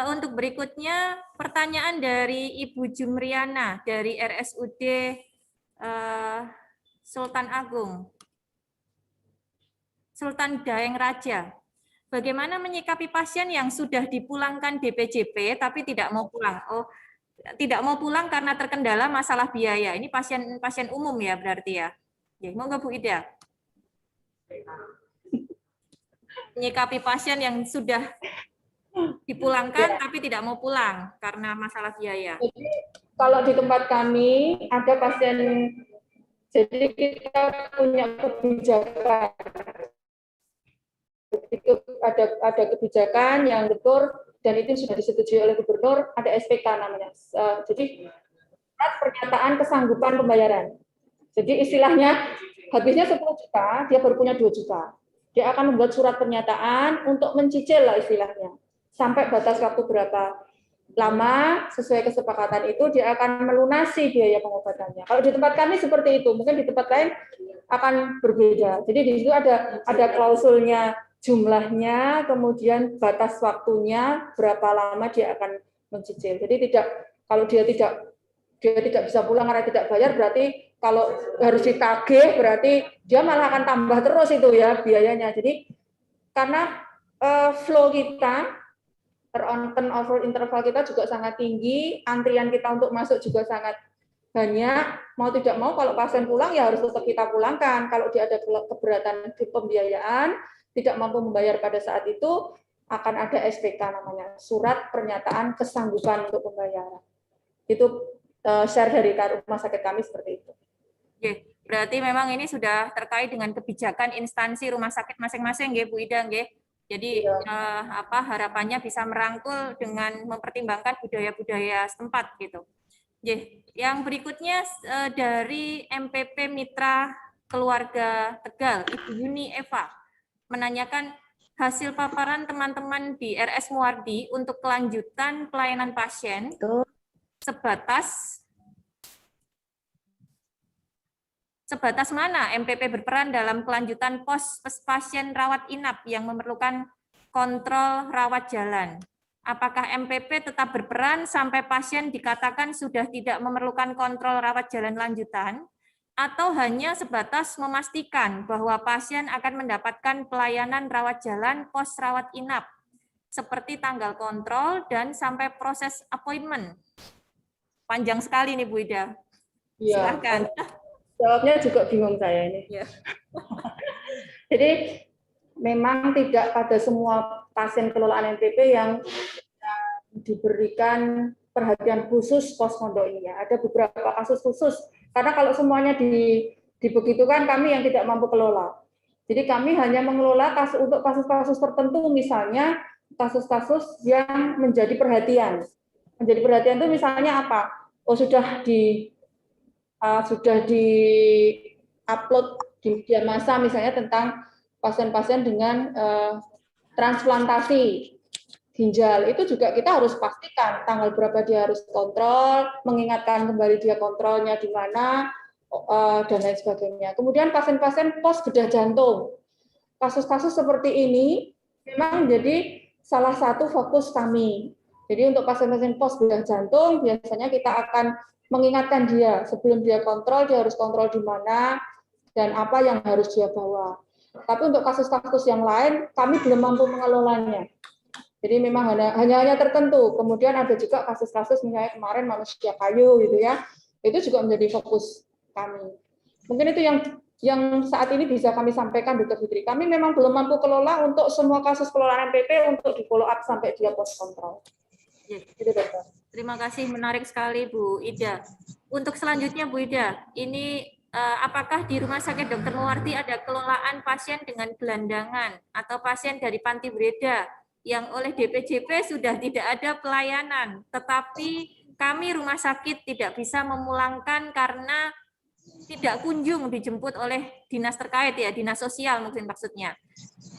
Untuk berikutnya pertanyaan dari Ibu Jumriana dari RSUD Sultan Agung. Sultan Daeng Raja. Bagaimana menyikapi pasien yang sudah dipulangkan DPJP tapi tidak mau pulang? Oh, tidak mau pulang karena terkendala masalah biaya. Ini pasien umum ya berarti ya. Monggo Bu Ida. Menyikapi pasien yang sudah dipulangkan tapi tidak mau pulang karena masalah biaya. Jadi kalau di tempat kami ada pasien, jadi kita punya kebijakan. Itu ada kebijakan yang betul dan itu sudah disetujui oleh gubernur, ada SPK namanya. Jadi pernyataan kesanggupan pembayaran. Jadi istilahnya habisnya 10 juta, dia baru punya 2 juta. Dia akan membuat surat pernyataan untuk mencicil lah istilahnya. Sampai batas waktu berapa. lama sesuai kesepakatan itu dia akan melunasi biaya pengobatannya. Kalau di tempat kami seperti itu, mungkin di tempat lain akan berbeda. Jadi di situ ada klausulnya, jumlahnya, kemudian batas waktunya, berapa lama dia akan mencicil. Jadi kalau dia tidak bisa pulang karena tidak bayar, berarti kalau harus ditagih berarti dia malah akan tambah terus itu ya biayanya. Jadi karena flow kita, turnover interval kita juga sangat tinggi, antrian kita untuk masuk juga sangat banyak, mau tidak mau kalau pasien pulang ya harus tetap kita pulangkan. Kalau dia ada keberatan di pembiayaan, tidak mampu membayar pada saat itu, akan ada SPK namanya, surat pernyataan kesanggupan untuk pembayaran. Itu share dari rumah sakit kami seperti itu. Oke, berarti memang ini sudah terkait dengan kebijakan instansi rumah sakit masing-masing, nggih Bu Ida, nggih. Jadi harapannya bisa merangkul dengan mempertimbangkan budaya-budaya setempat gitu. Yang berikutnya dari MPP Mitra Keluarga Tegal, Ibu Yuni Eva, menanyakan hasil paparan teman-teman di RS Muardi untuk kelanjutan pelayanan pasien sebatas mana MPP berperan dalam kelanjutan pos pasien rawat inap yang memerlukan kontrol rawat jalan. Apakah MPP tetap berperan sampai pasien dikatakan sudah tidak memerlukan kontrol rawat jalan lanjutan, atau hanya sebatas memastikan bahwa pasien akan mendapatkan pelayanan rawat jalan pos rawat inap, seperti tanggal kontrol dan sampai proses appointment? Panjang sekali nih Bu Ida. Silakan. Jawabnya juga bingung saya ini. Ya. Jadi memang tidak pada semua pasien kelolaan MPP yang diberikan perhatian khusus pos-pondok ini ya. Ada beberapa kasus khusus. Karena kalau semuanya dibegitukan, kami yang tidak mampu kelola. Jadi kami hanya mengelola untuk kasus-kasus tertentu, misalnya kasus-kasus yang menjadi perhatian. Menjadi perhatian itu misalnya apa? Oh sudah di-upload di media massa misalnya tentang pasien-pasien dengan transplantasi ginjal, itu juga kita harus pastikan tanggal berapa dia harus kontrol, mengingatkan kembali dia kontrolnya di mana, dan lain sebagainya. Kemudian pasien-pasien pos bedah jantung. Kasus-kasus seperti ini memang menjadi salah satu fokus kami. Jadi untuk pasien-pasien pos bedah jantung, biasanya kita akan mengingatkan dia, sebelum dia kontrol, dia harus kontrol di mana, dan apa yang harus dia bawa. Tapi untuk kasus-kasus yang lain, kami belum mampu mengelolanya. Jadi memang hanya tertentu. Kemudian ada juga kasus-kasus misalnya kemarin manusia kayu gitu ya. Itu juga menjadi fokus kami. Mungkin itu yang saat ini bisa kami sampaikan Dr. Fitri. Kami memang belum mampu kelola untuk semua kasus kelolaan MPP untuk di follow up sampai dia post kontrol. Itu Dokter. Terima kasih, menarik sekali Bu Ida. Untuk selanjutnya Bu Ida, ini apakah di Rumah Sakit Dr. Muwardi ada kelolaan pasien dengan gelandangan atau pasien dari Panti Breda yang oleh DPJP sudah tidak ada pelayanan, tetapi kami rumah sakit tidak bisa memulangkan karena tidak kunjung dijemput oleh dinas terkait ya, dinas sosial mungkin maksudnya.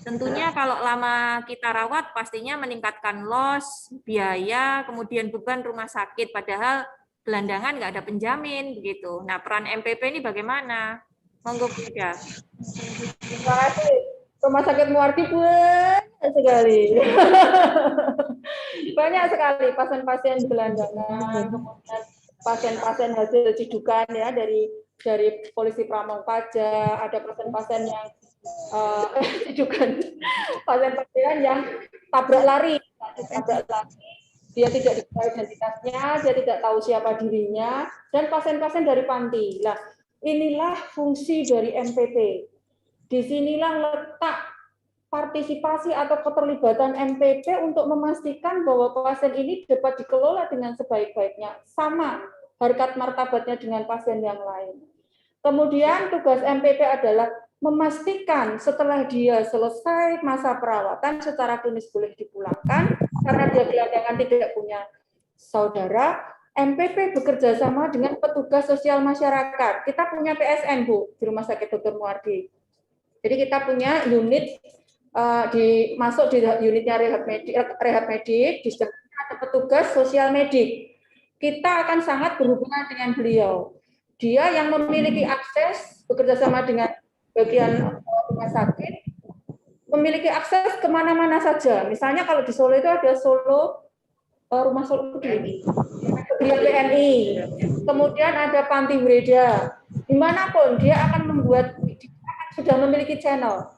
Tentunya kalau lama kita rawat pastinya meningkatkan loss, biaya, kemudian beban rumah sakit, padahal gelandangan nggak ada penjamin begitu. Nah, peran MPP ini bagaimana? Monggo Bu Ida. Terima kasih. Rumah Sakit Muwardi banyak sekali. Banyak sekali pasien-pasien gelandangan, kemudian pasien-pasien hasil cidukan ya dari polisi Pramong Pajak, ada pasien-pasien yang cidukan, pasien-pasien yang tabrak lari, dia tidak diketahui identitasnya, dia tidak tahu siapa dirinya, dan pasien-pasien dari panti. Nah, inilah fungsi dari MPP. Disinilah letak partisipasi atau keterlibatan MPP untuk memastikan bahwa pasien ini dapat dikelola dengan sebaik-baiknya, sama harkat martabatnya dengan pasien yang lain. Kemudian tugas MPP adalah memastikan setelah dia selesai masa perawatan secara klinis boleh dipulangkan, karena dia gelandangan tidak punya saudara, MPP bekerja sama dengan petugas sosial masyarakat. Kita punya PSN, Bu, di Rumah Sakit Dr. Muwardi. Jadi kita punya unit masuk di unitnya rehab medik, di sebelah ada petugas sosial medik. Kita akan sangat berhubungan dengan beliau. Dia yang memiliki akses bekerja sama dengan bagian rumah sakit, memiliki akses kemana-mana saja. Misalnya kalau di Solo itu ada Rumah Solo Peduli, Gria PMI, kemudian ada Panti Breda. Dimanapun dia akan sudah memiliki channel.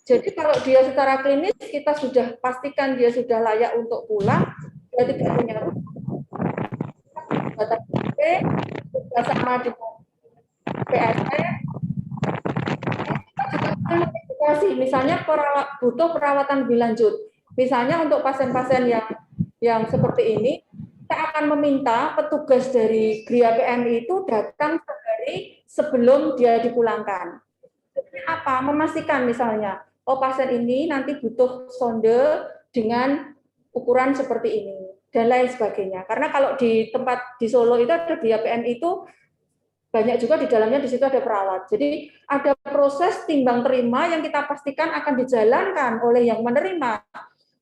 Jadi kalau dia secara klinis kita sudah pastikan dia sudah layak untuk pulang, dia tidak punya bersama dengan PSN. Misalnya butuh perawatan lebih lanjut. Misalnya untuk pasien-pasien yang seperti ini, kita akan meminta petugas dari Gria PMI itu datang sehari sebelum dia dipulangkan. Apa? Memastikan misalnya, pasien ini nanti butuh sonde dengan ukuran seperti ini dan lain sebagainya. Karena kalau di tempat di Solo itu ada Gria PMI itu banyak juga di dalamnya, di situ ada perawat. Jadi ada proses timbang terima yang kita pastikan akan dijalankan oleh yang menerima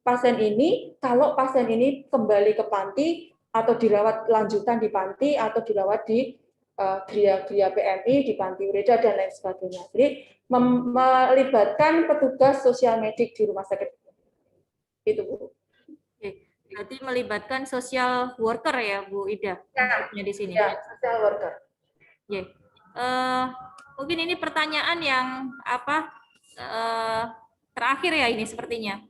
pasien ini. Kalau pasien ini kembali ke panti atau dirawat lanjutan di panti atau dirawat di Gria PMI, di Panti Breda dan lain sebagainya. Jadi melibatkan petugas sosial medik di rumah sakit. Itu Bu. Berarti melibatkan social worker ya Bu Ida? Ya, di sini. Ya, social worker. Yeah. Mungkin ini pertanyaan yang terakhir ya ini sepertinya.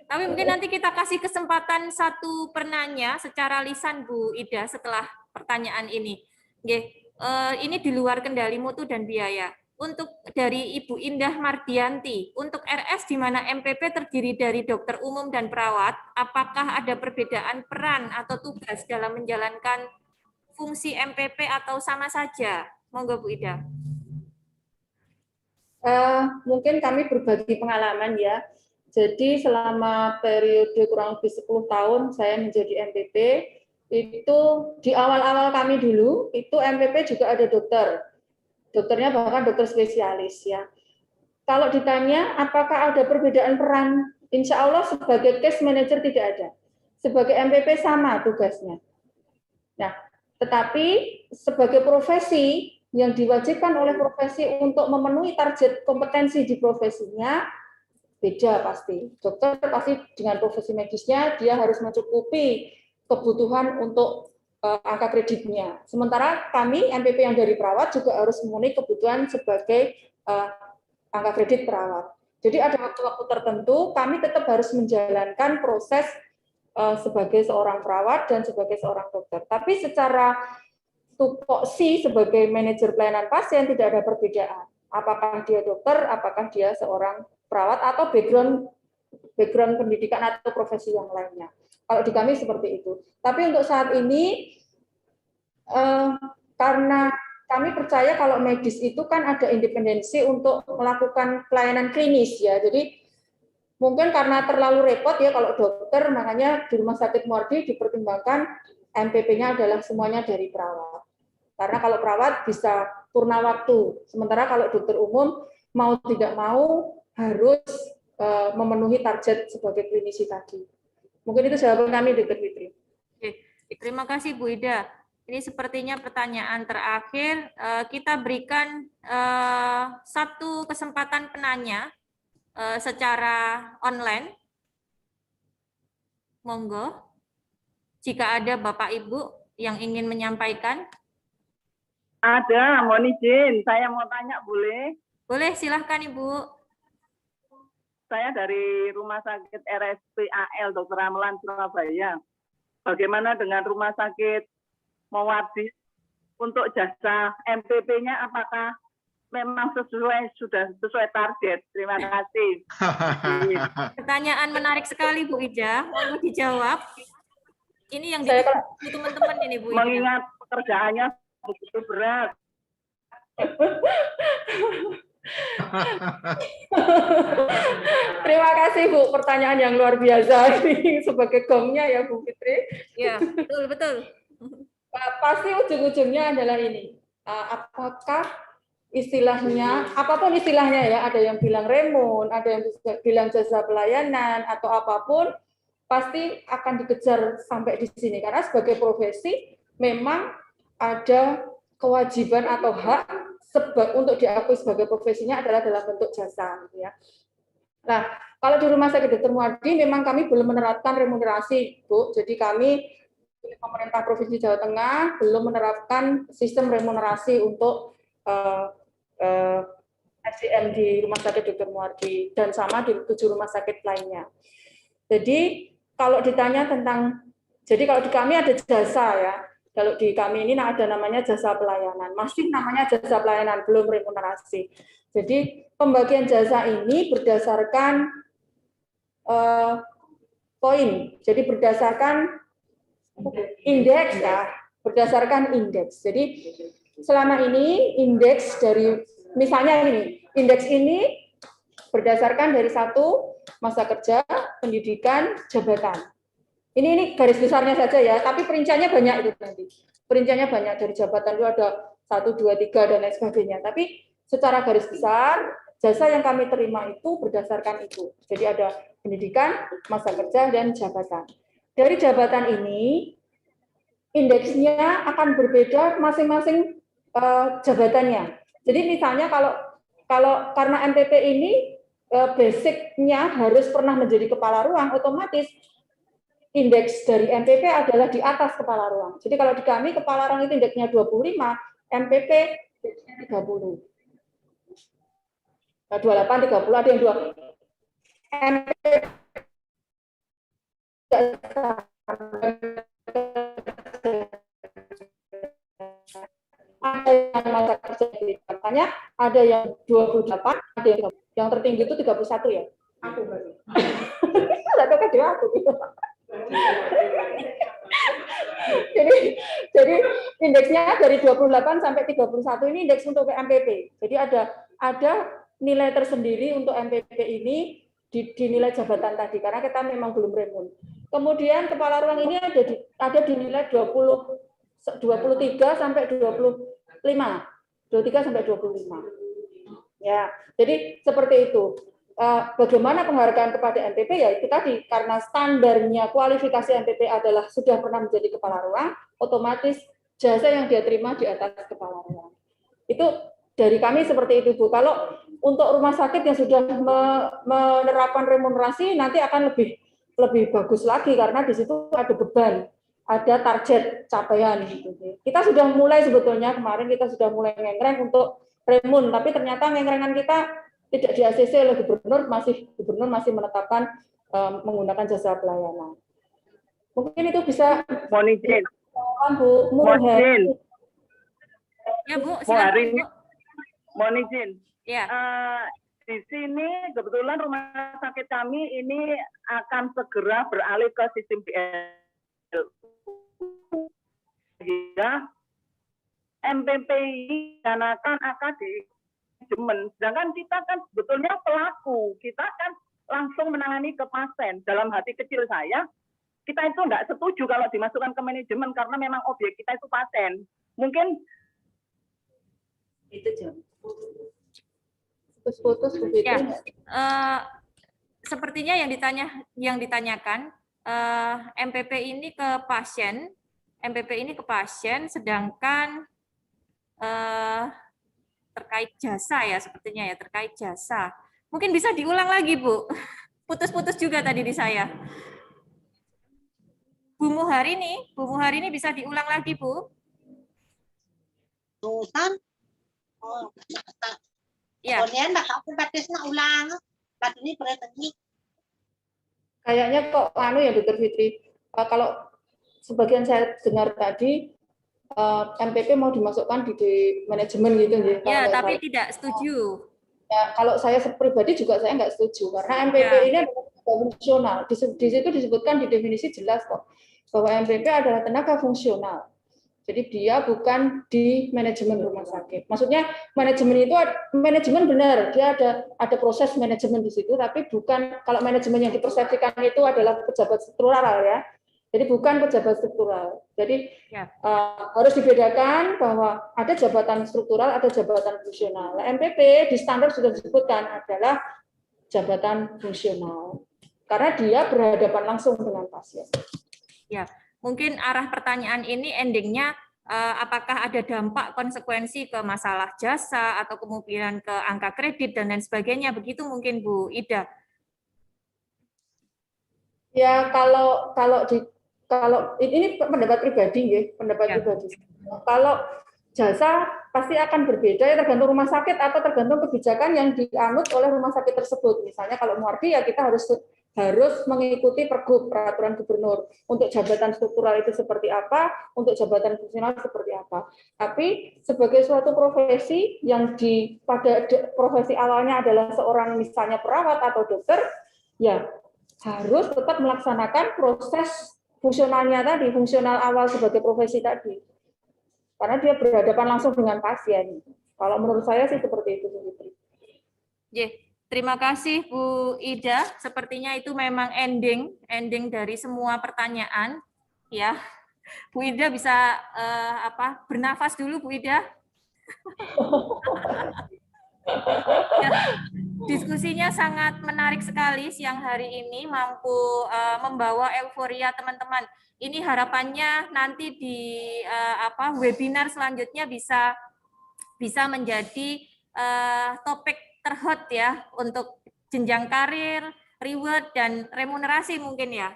Tapi mungkin nanti kita kasih kesempatan satu penanya secara lisan Bu Ida setelah pertanyaan ini. Ini di luar kendali mutu dan biaya. Untuk dari Ibu Indah Mardianti, untuk RS di mana MPP terdiri dari dokter umum dan perawat, apakah ada perbedaan peran atau tugas dalam menjalankan fungsi MPP atau sama saja? Monggo Bu Ida. Mungkin kami berbagi pengalaman ya. Jadi selama periode kurang lebih 10 tahun saya menjadi MPP, itu di awal-awal kami dulu, itu MPP juga ada dokter. Dokternya bahkan dokter spesialis ya. Kalau ditanya apakah ada perbedaan peran, insya Allah sebagai case manager tidak ada. Sebagai MPP sama tugasnya. Nah, tetapi sebagai profesi yang diwajibkan oleh profesi untuk memenuhi target kompetensi di profesinya, beda pasti. Dokter pasti dengan profesi medisnya, dia harus mencukupi kebutuhan untuk angka kreditnya. Sementara kami, MPP yang dari perawat, juga harus memenuhi kebutuhan sebagai angka kredit perawat. Jadi ada waktu-waktu tertentu, kami tetap harus menjalankan proses sebagai seorang perawat dan sebagai seorang dokter. Tapi secara tupoksi sebagai manajer pelayanan pasien tidak ada perbedaan. Apakah dia dokter, apakah dia seorang perawat, atau background pendidikan atau profesi yang lainnya. Kalau di kami seperti itu. Tapi untuk saat ini, karena kami percaya kalau medis itu kan ada independensi untuk melakukan pelayanan klinis ya. Jadi mungkin karena terlalu repot ya kalau dokter, makanya di Rumah Sakit Muardi dipertimbangkan MPP-nya adalah semuanya dari perawat. Karena kalau perawat bisa purna waktu. Sementara kalau dokter umum mau tidak mau harus memenuhi target sebagai klinisi tadi. Mungkin itu jawaban kami, Dr. Fitri. Oke, terima kasih Bu Ida. Ini sepertinya pertanyaan terakhir. Kita berikan satu kesempatan penanya secara online. Monggo. Jika ada Bapak Ibu yang ingin menyampaikan. Ada, mohon izin. Saya mau tanya, boleh? Boleh, silahkan Ibu. Saya dari Rumah Sakit RSPAL Dr. Ramelan Surabaya. Bagaimana dengan Rumah Sakit Muardi untuk jasa MPP-nya, apakah memang sudah sesuai target? Terima kasih. Pertanyaan menarik sekali Bu Ida, mau dijawab. Ini yang teman-teman ini Bu Ida. Mengingat pekerjaannya begitu berat. Terima kasih Bu, pertanyaan yang luar biasa ini sebagai gongnya ya Bu Fitri. Ya, betul. Pasti ujung-ujungnya adalah ini, apakah istilahnya, apapun istilahnya ya, ada yang bilang remun, ada yang bilang jasa pelayanan atau apapun, pasti akan dikejar sampai di sini karena sebagai profesi memang ada kewajiban atau hak untuk diakui sebagai profesinya adalah dalam bentuk jasa, ya. Nah, kalau di Rumah Sakit Dr. Muardi memang kami belum menerapkan remunerasi, Bu. Jadi kami pemerintah Provinsi Jawa Tengah belum menerapkan sistem remunerasi untuk SDM di Rumah Sakit Dr. Muardi dan sama di 7 rumah sakit lainnya. Jadi kalau ditanya tentang, jadi kalau di kami ada jasa ya, kalau di kami ini ada namanya jasa pelayanan, masih namanya jasa pelayanan, belum remunerasi. Jadi pembagian jasa ini berdasarkan poin, jadi berdasarkan indeks ya, berdasarkan indeks. Jadi selama ini indeks dari, misalnya ini, indeks ini berdasarkan dari 1 masa kerja, pendidikan, jabatan. Ini garis besarnya saja ya, tapi perinciannya banyak itu nanti. Perinciannya banyak, dari jabatan itu ada 1, 2, 3 dan lain sebagainya. Tapi secara garis besar, jasa yang kami terima itu berdasarkan itu. Jadi ada pendidikan, masa kerja, dan jabatan. Dari jabatan ini, indeksnya akan berbeda masing-masing jabatannya. Jadi misalnya kalau karena MPP ini basicnya harus pernah menjadi kepala ruang, otomatis indeks dari MPP adalah di atas kepala ruang. Jadi kalau di kami kepala ruang itu indeksnya 25, MPP indeksnya 30. Nah, 28, 30 ada yang 2. MPP ada yang masa kerja katanya ada yang 28, ada yang tertinggi itu 31 ya. Aku baru. Enggak tahu kan aku. Jadi indeksnya dari 28 sampai 31 ini indeks untuk MPP. Jadi ada nilai tersendiri untuk MPP ini dinilai jabatan tadi karena kita memang belum remun. Kemudian kepala ruang ini ada dinilai 23 sampai 25. 23 sampai 25. Ya, jadi seperti itu. Bagaimana penghargaan kepada MPP ya itu tadi, karena standarnya kualifikasi MPP adalah sudah pernah menjadi kepala ruang, otomatis jasa yang dia terima di atas kepala ruang. Itu dari kami seperti itu, Bu. Kalau untuk rumah sakit yang sudah menerapkan remunerasi nanti akan lebih bagus lagi karena di situ ada beban, ada target capaian gitu. Kita sudah mulai sebetulnya kemarin kita sudah mulai ngengreng untuk remun, tapi ternyata ngengrengan kita tidak di ACC oleh gubernur masih menetapkan menggunakan jasa pelayanan. Mungkin itu bisa Mohon izin. Bu Murhani. Ya Bu, silakan Bu. Mohon izin. Ya. Di sini kebetulan rumah sakit kami ini akan segera beralih ke sistem BLU. Ya, MPP ini danakan akademik. Sedangkan kita kan sebetulnya pelaku, kita kan langsung menangani ke pasien. Dalam hati kecil saya, kita itu nggak setuju kalau dimasukkan ke manajemen karena memang objek kita itu pasien. Mungkin itu jam. Putus begitu. Ya, sepertinya yang ditanyakan MPP ini ke pasien, sedangkan terkait jasa ya sepertinya ya, terkait jasa. Mungkin bisa diulang lagi, Bu. Putus-putus juga tadi di saya. Bu Muharini bisa diulang lagi, Bu? Tulisan. Oh, ya. Kemudian aku batasnya ulang. Tadi berarti kayaknya kok ya Dr. Fitri, kalau sebagian saya dengar tadi MPP mau dimasukkan di manajemen gitu ya, tapi tidak setuju. Ya, kalau saya pribadi juga saya nggak setuju karena MPP ini adalah tenaga fungsional. Di situ disebutkan di definisi jelas kok bahwa MPP adalah tenaga fungsional. Jadi dia bukan di manajemen rumah sakit. Maksudnya manajemen itu manajemen benar, dia ada proses manajemen di situ, tapi bukan kalau manajemen yang dipersepsikan itu adalah pejabat struktural ya. Jadi bukan pejabat struktural. Jadi Ya. harus dibedakan bahwa ada jabatan struktural, ada jabatan fungsional. Nah, MPP di standar sudah disebutkan adalah jabatan fungsional karena dia berhadapan langsung dengan pasien. Ya, mungkin arah pertanyaan ini endingnya apakah ada dampak konsekuensi ke masalah jasa atau kemudian ke angka kredit dan lain sebagainya, begitu mungkin Bu Ida. Ya kalau ini pendapat pribadi ya, pendapat Ya. pribadi. Kalau jasa pasti akan berbeda ya tergantung rumah sakit atau tergantung kebijakan yang dianut oleh rumah sakit tersebut. Misalnya kalau Muardi ya kita harus mengikuti Pergub, peraturan gubernur. Untuk jabatan struktural itu seperti apa, untuk jabatan fungsional seperti apa. Tapi sebagai suatu profesi yang pada profesi awalnya adalah seorang misalnya perawat atau dokter, ya harus tetap melaksanakan proses fungsionalnya tadi, fungsional awal sebagai profesi tadi. Karena dia berhadapan langsung dengan pasien. Kalau menurut saya sih seperti itu, Bu Fitri. Terima kasih Bu Ida. Sepertinya itu memang ending dari semua pertanyaan, ya. Bu Ida bisa bernafas dulu, Bu Ida. Ya, diskusinya sangat menarik sekali siang hari ini, mampu membawa euforia teman-teman. Ini harapannya nanti di webinar selanjutnya bisa menjadi topik terhot ya untuk jenjang karir, reward dan remunerasi mungkin ya.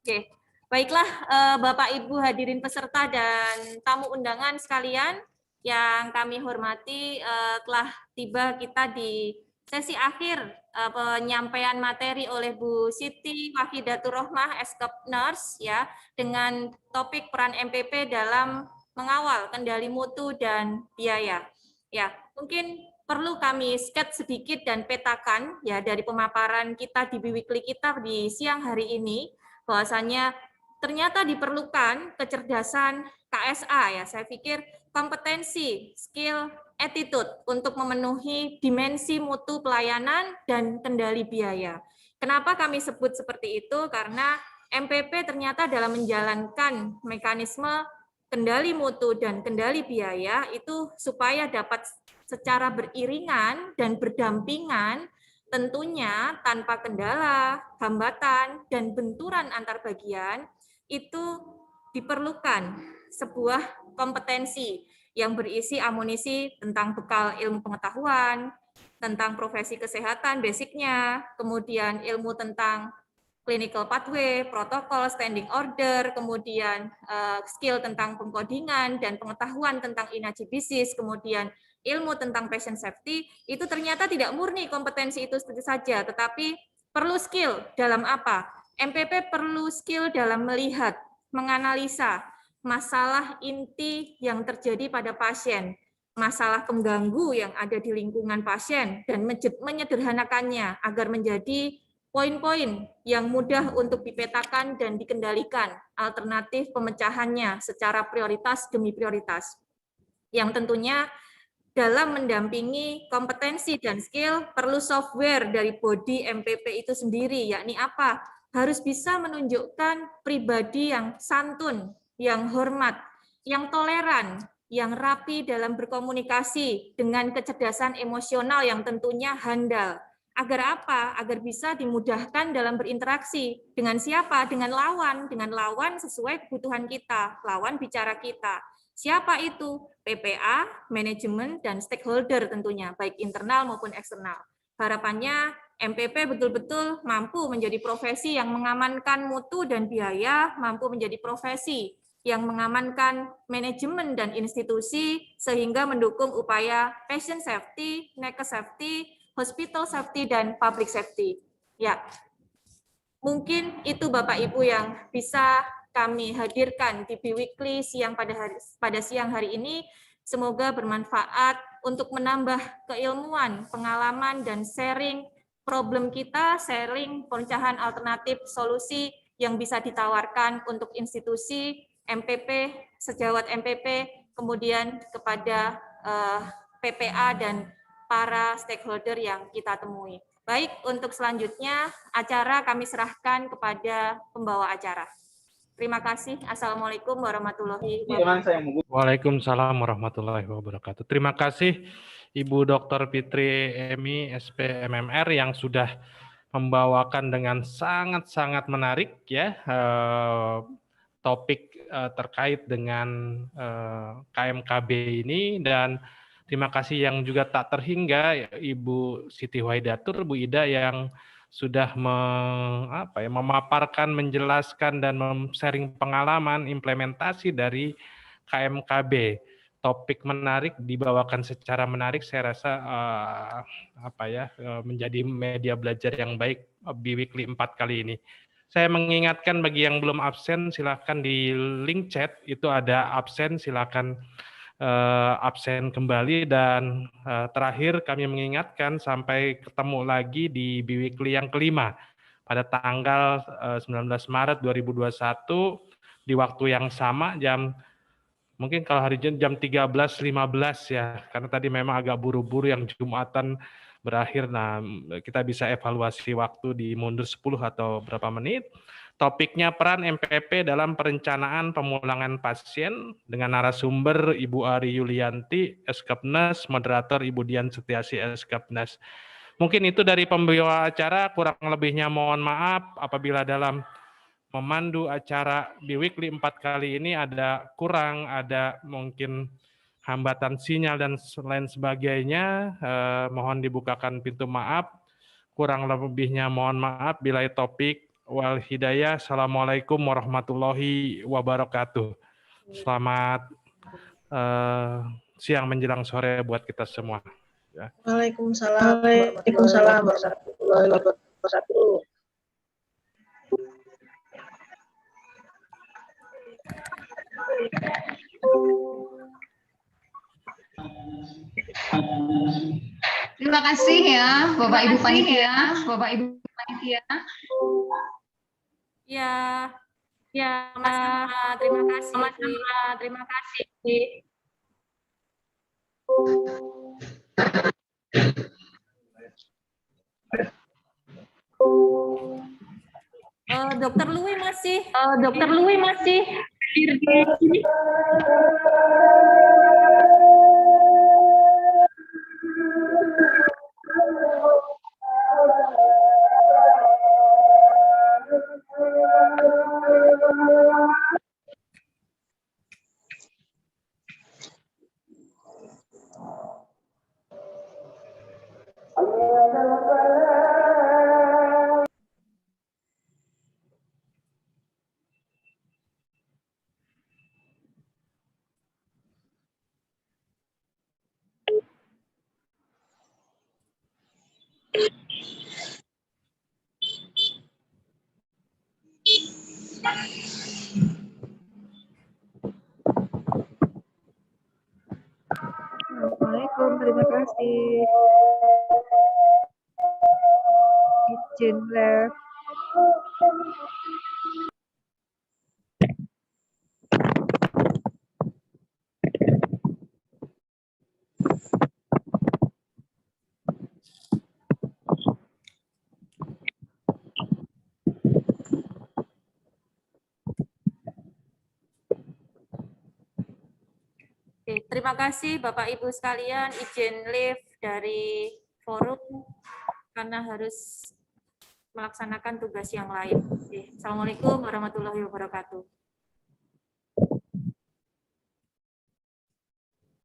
Oke, baiklah Bapak Ibu hadirin peserta dan tamu undangan sekalian yang kami hormati, telah tiba kita di sesi akhir penyampaian materi oleh Bu Siti Wahidatur Rohmah, Eskep Nurse ya, dengan topik peran MPP dalam mengawal kendali mutu dan biaya. Ya, mungkin perlu kami sketch sedikit dan petakan ya dari pemaparan kita di Biweekly kita di siang hari ini, bahwasanya ternyata diperlukan kecerdasan KSA ya. Saya pikir kompetensi, skill, attitude untuk memenuhi dimensi mutu pelayanan dan kendali biaya. Kenapa kami sebut seperti itu? Karena MPP ternyata dalam menjalankan mekanisme kendali mutu dan kendali biaya itu supaya dapat secara beriringan dan berdampingan, tentunya tanpa kendala, hambatan, dan benturan antar bagian, itu diperlukan sebuah kompetensi yang berisi amunisi tentang bekal ilmu pengetahuan, tentang profesi kesehatan basicnya, kemudian ilmu tentang clinical pathway, protokol, standing order, kemudian skill tentang pengkodingan dan pengetahuan tentang inagibisis, kemudian ilmu tentang patient safety, itu ternyata tidak murni kompetensi itu saja, tetapi perlu skill dalam apa? MPP perlu skill dalam melihat, menganalisa masalah inti yang terjadi pada pasien, masalah pengganggu yang ada di lingkungan pasien, dan menyederhanakannya agar menjadi poin-poin yang mudah untuk dipetakan dan dikendalikan, alternatif pemecahannya secara prioritas demi prioritas. Yang tentunya dalam mendampingi kompetensi dan skill perlu software dari body MPP itu sendiri, yakni apa? Harus bisa menunjukkan pribadi yang santun, yang hormat, yang toleran, yang rapi dalam berkomunikasi dengan kecerdasan emosional yang tentunya handal. Agar apa? Agar bisa dimudahkan dalam berinteraksi. Dengan siapa? Dengan lawan sesuai kebutuhan kita, lawan bicara kita. Siapa itu? PPA, manajemen, dan stakeholder tentunya, baik internal maupun eksternal. Harapannya MPP betul-betul mampu menjadi profesi yang mengamankan mutu dan biaya, mampu menjadi profesi yang mengamankan manajemen dan institusi, sehingga mendukung upaya patient safety, nakes safety, hospital safety, dan public safety. Ya, mungkin itu Bapak Ibu yang bisa kami hadirkan di Biweekly pada siang hari ini. Semoga bermanfaat untuk menambah keilmuan, pengalaman, dan sharing problem kita, sharing perencanaan alternatif solusi yang bisa ditawarkan untuk institusi MPP, sejawat MPP, kemudian kepada PPA dan para stakeholder yang kita temui. Baik, untuk selanjutnya acara kami serahkan kepada pembawa acara. Terima kasih. Assalamualaikum warahmatullahi wabarakatuh. Waalaikumsalam warahmatullahi wabarakatuh. Terima kasih Ibu Dr. Fitri Emi, SPMMR yang sudah membawakan dengan sangat-sangat menarik ya topik terkait dengan KMKB ini, dan terima kasih yang juga tak terhingga Ibu Siti Wahidatur, Bu Ida yang sudah memaparkan, menjelaskan dan sharing pengalaman implementasi dari KMKB. Topik menarik dibawakan secara menarik, saya rasa menjadi media belajar yang baik Biweekly 4 kali ini. Saya mengingatkan bagi yang belum absen, silakan di link chat itu ada absen, silakan absen kembali, dan terakhir kami mengingatkan sampai ketemu lagi di Biweekly yang kelima pada tanggal 19 Maret 2021 di waktu yang sama, mungkin kalau hari jam 13.15 ya, karena tadi memang agak buru-buru yang Jumatan berakhir. Nah, kita bisa evaluasi waktu di mundur 10 atau berapa menit. Topiknya peran MPP dalam perencanaan pemulangan pasien dengan narasumber Ibu Ari Yulianti, Eskapnes, moderator Ibu Dian Setiasi, Eskapnes. Mungkin itu dari pembawa acara, kurang lebihnya mohon maaf apabila dalam memandu acara Biweekly 4 kali ini ada kurang, ada mungkin hambatan sinyal dan lain sebagainya, mohon dibukakan pintu maaf. Kurang lebihnya mohon maaf. Bilai topik wal hidayah. Assalamualaikum warahmatullahi wabarakatuh. Selamat siang menjelang sore buat kita semua. Ya. Waalaikumsalam warahmatullahi wabarakatuh. Terima kasih ya, Bapak Ibu Panitia. Ya, terima kasih. Dokter Lui masih hadir di sini. Assalamualaikum, terima kasih. Izin live. Oke, terima kasih Bapak Ibu sekalian, izin live dari forum karena harus melaksanakan tugas yang lain. Oke, Assalamualaikum warahmatullahi wabarakatuh.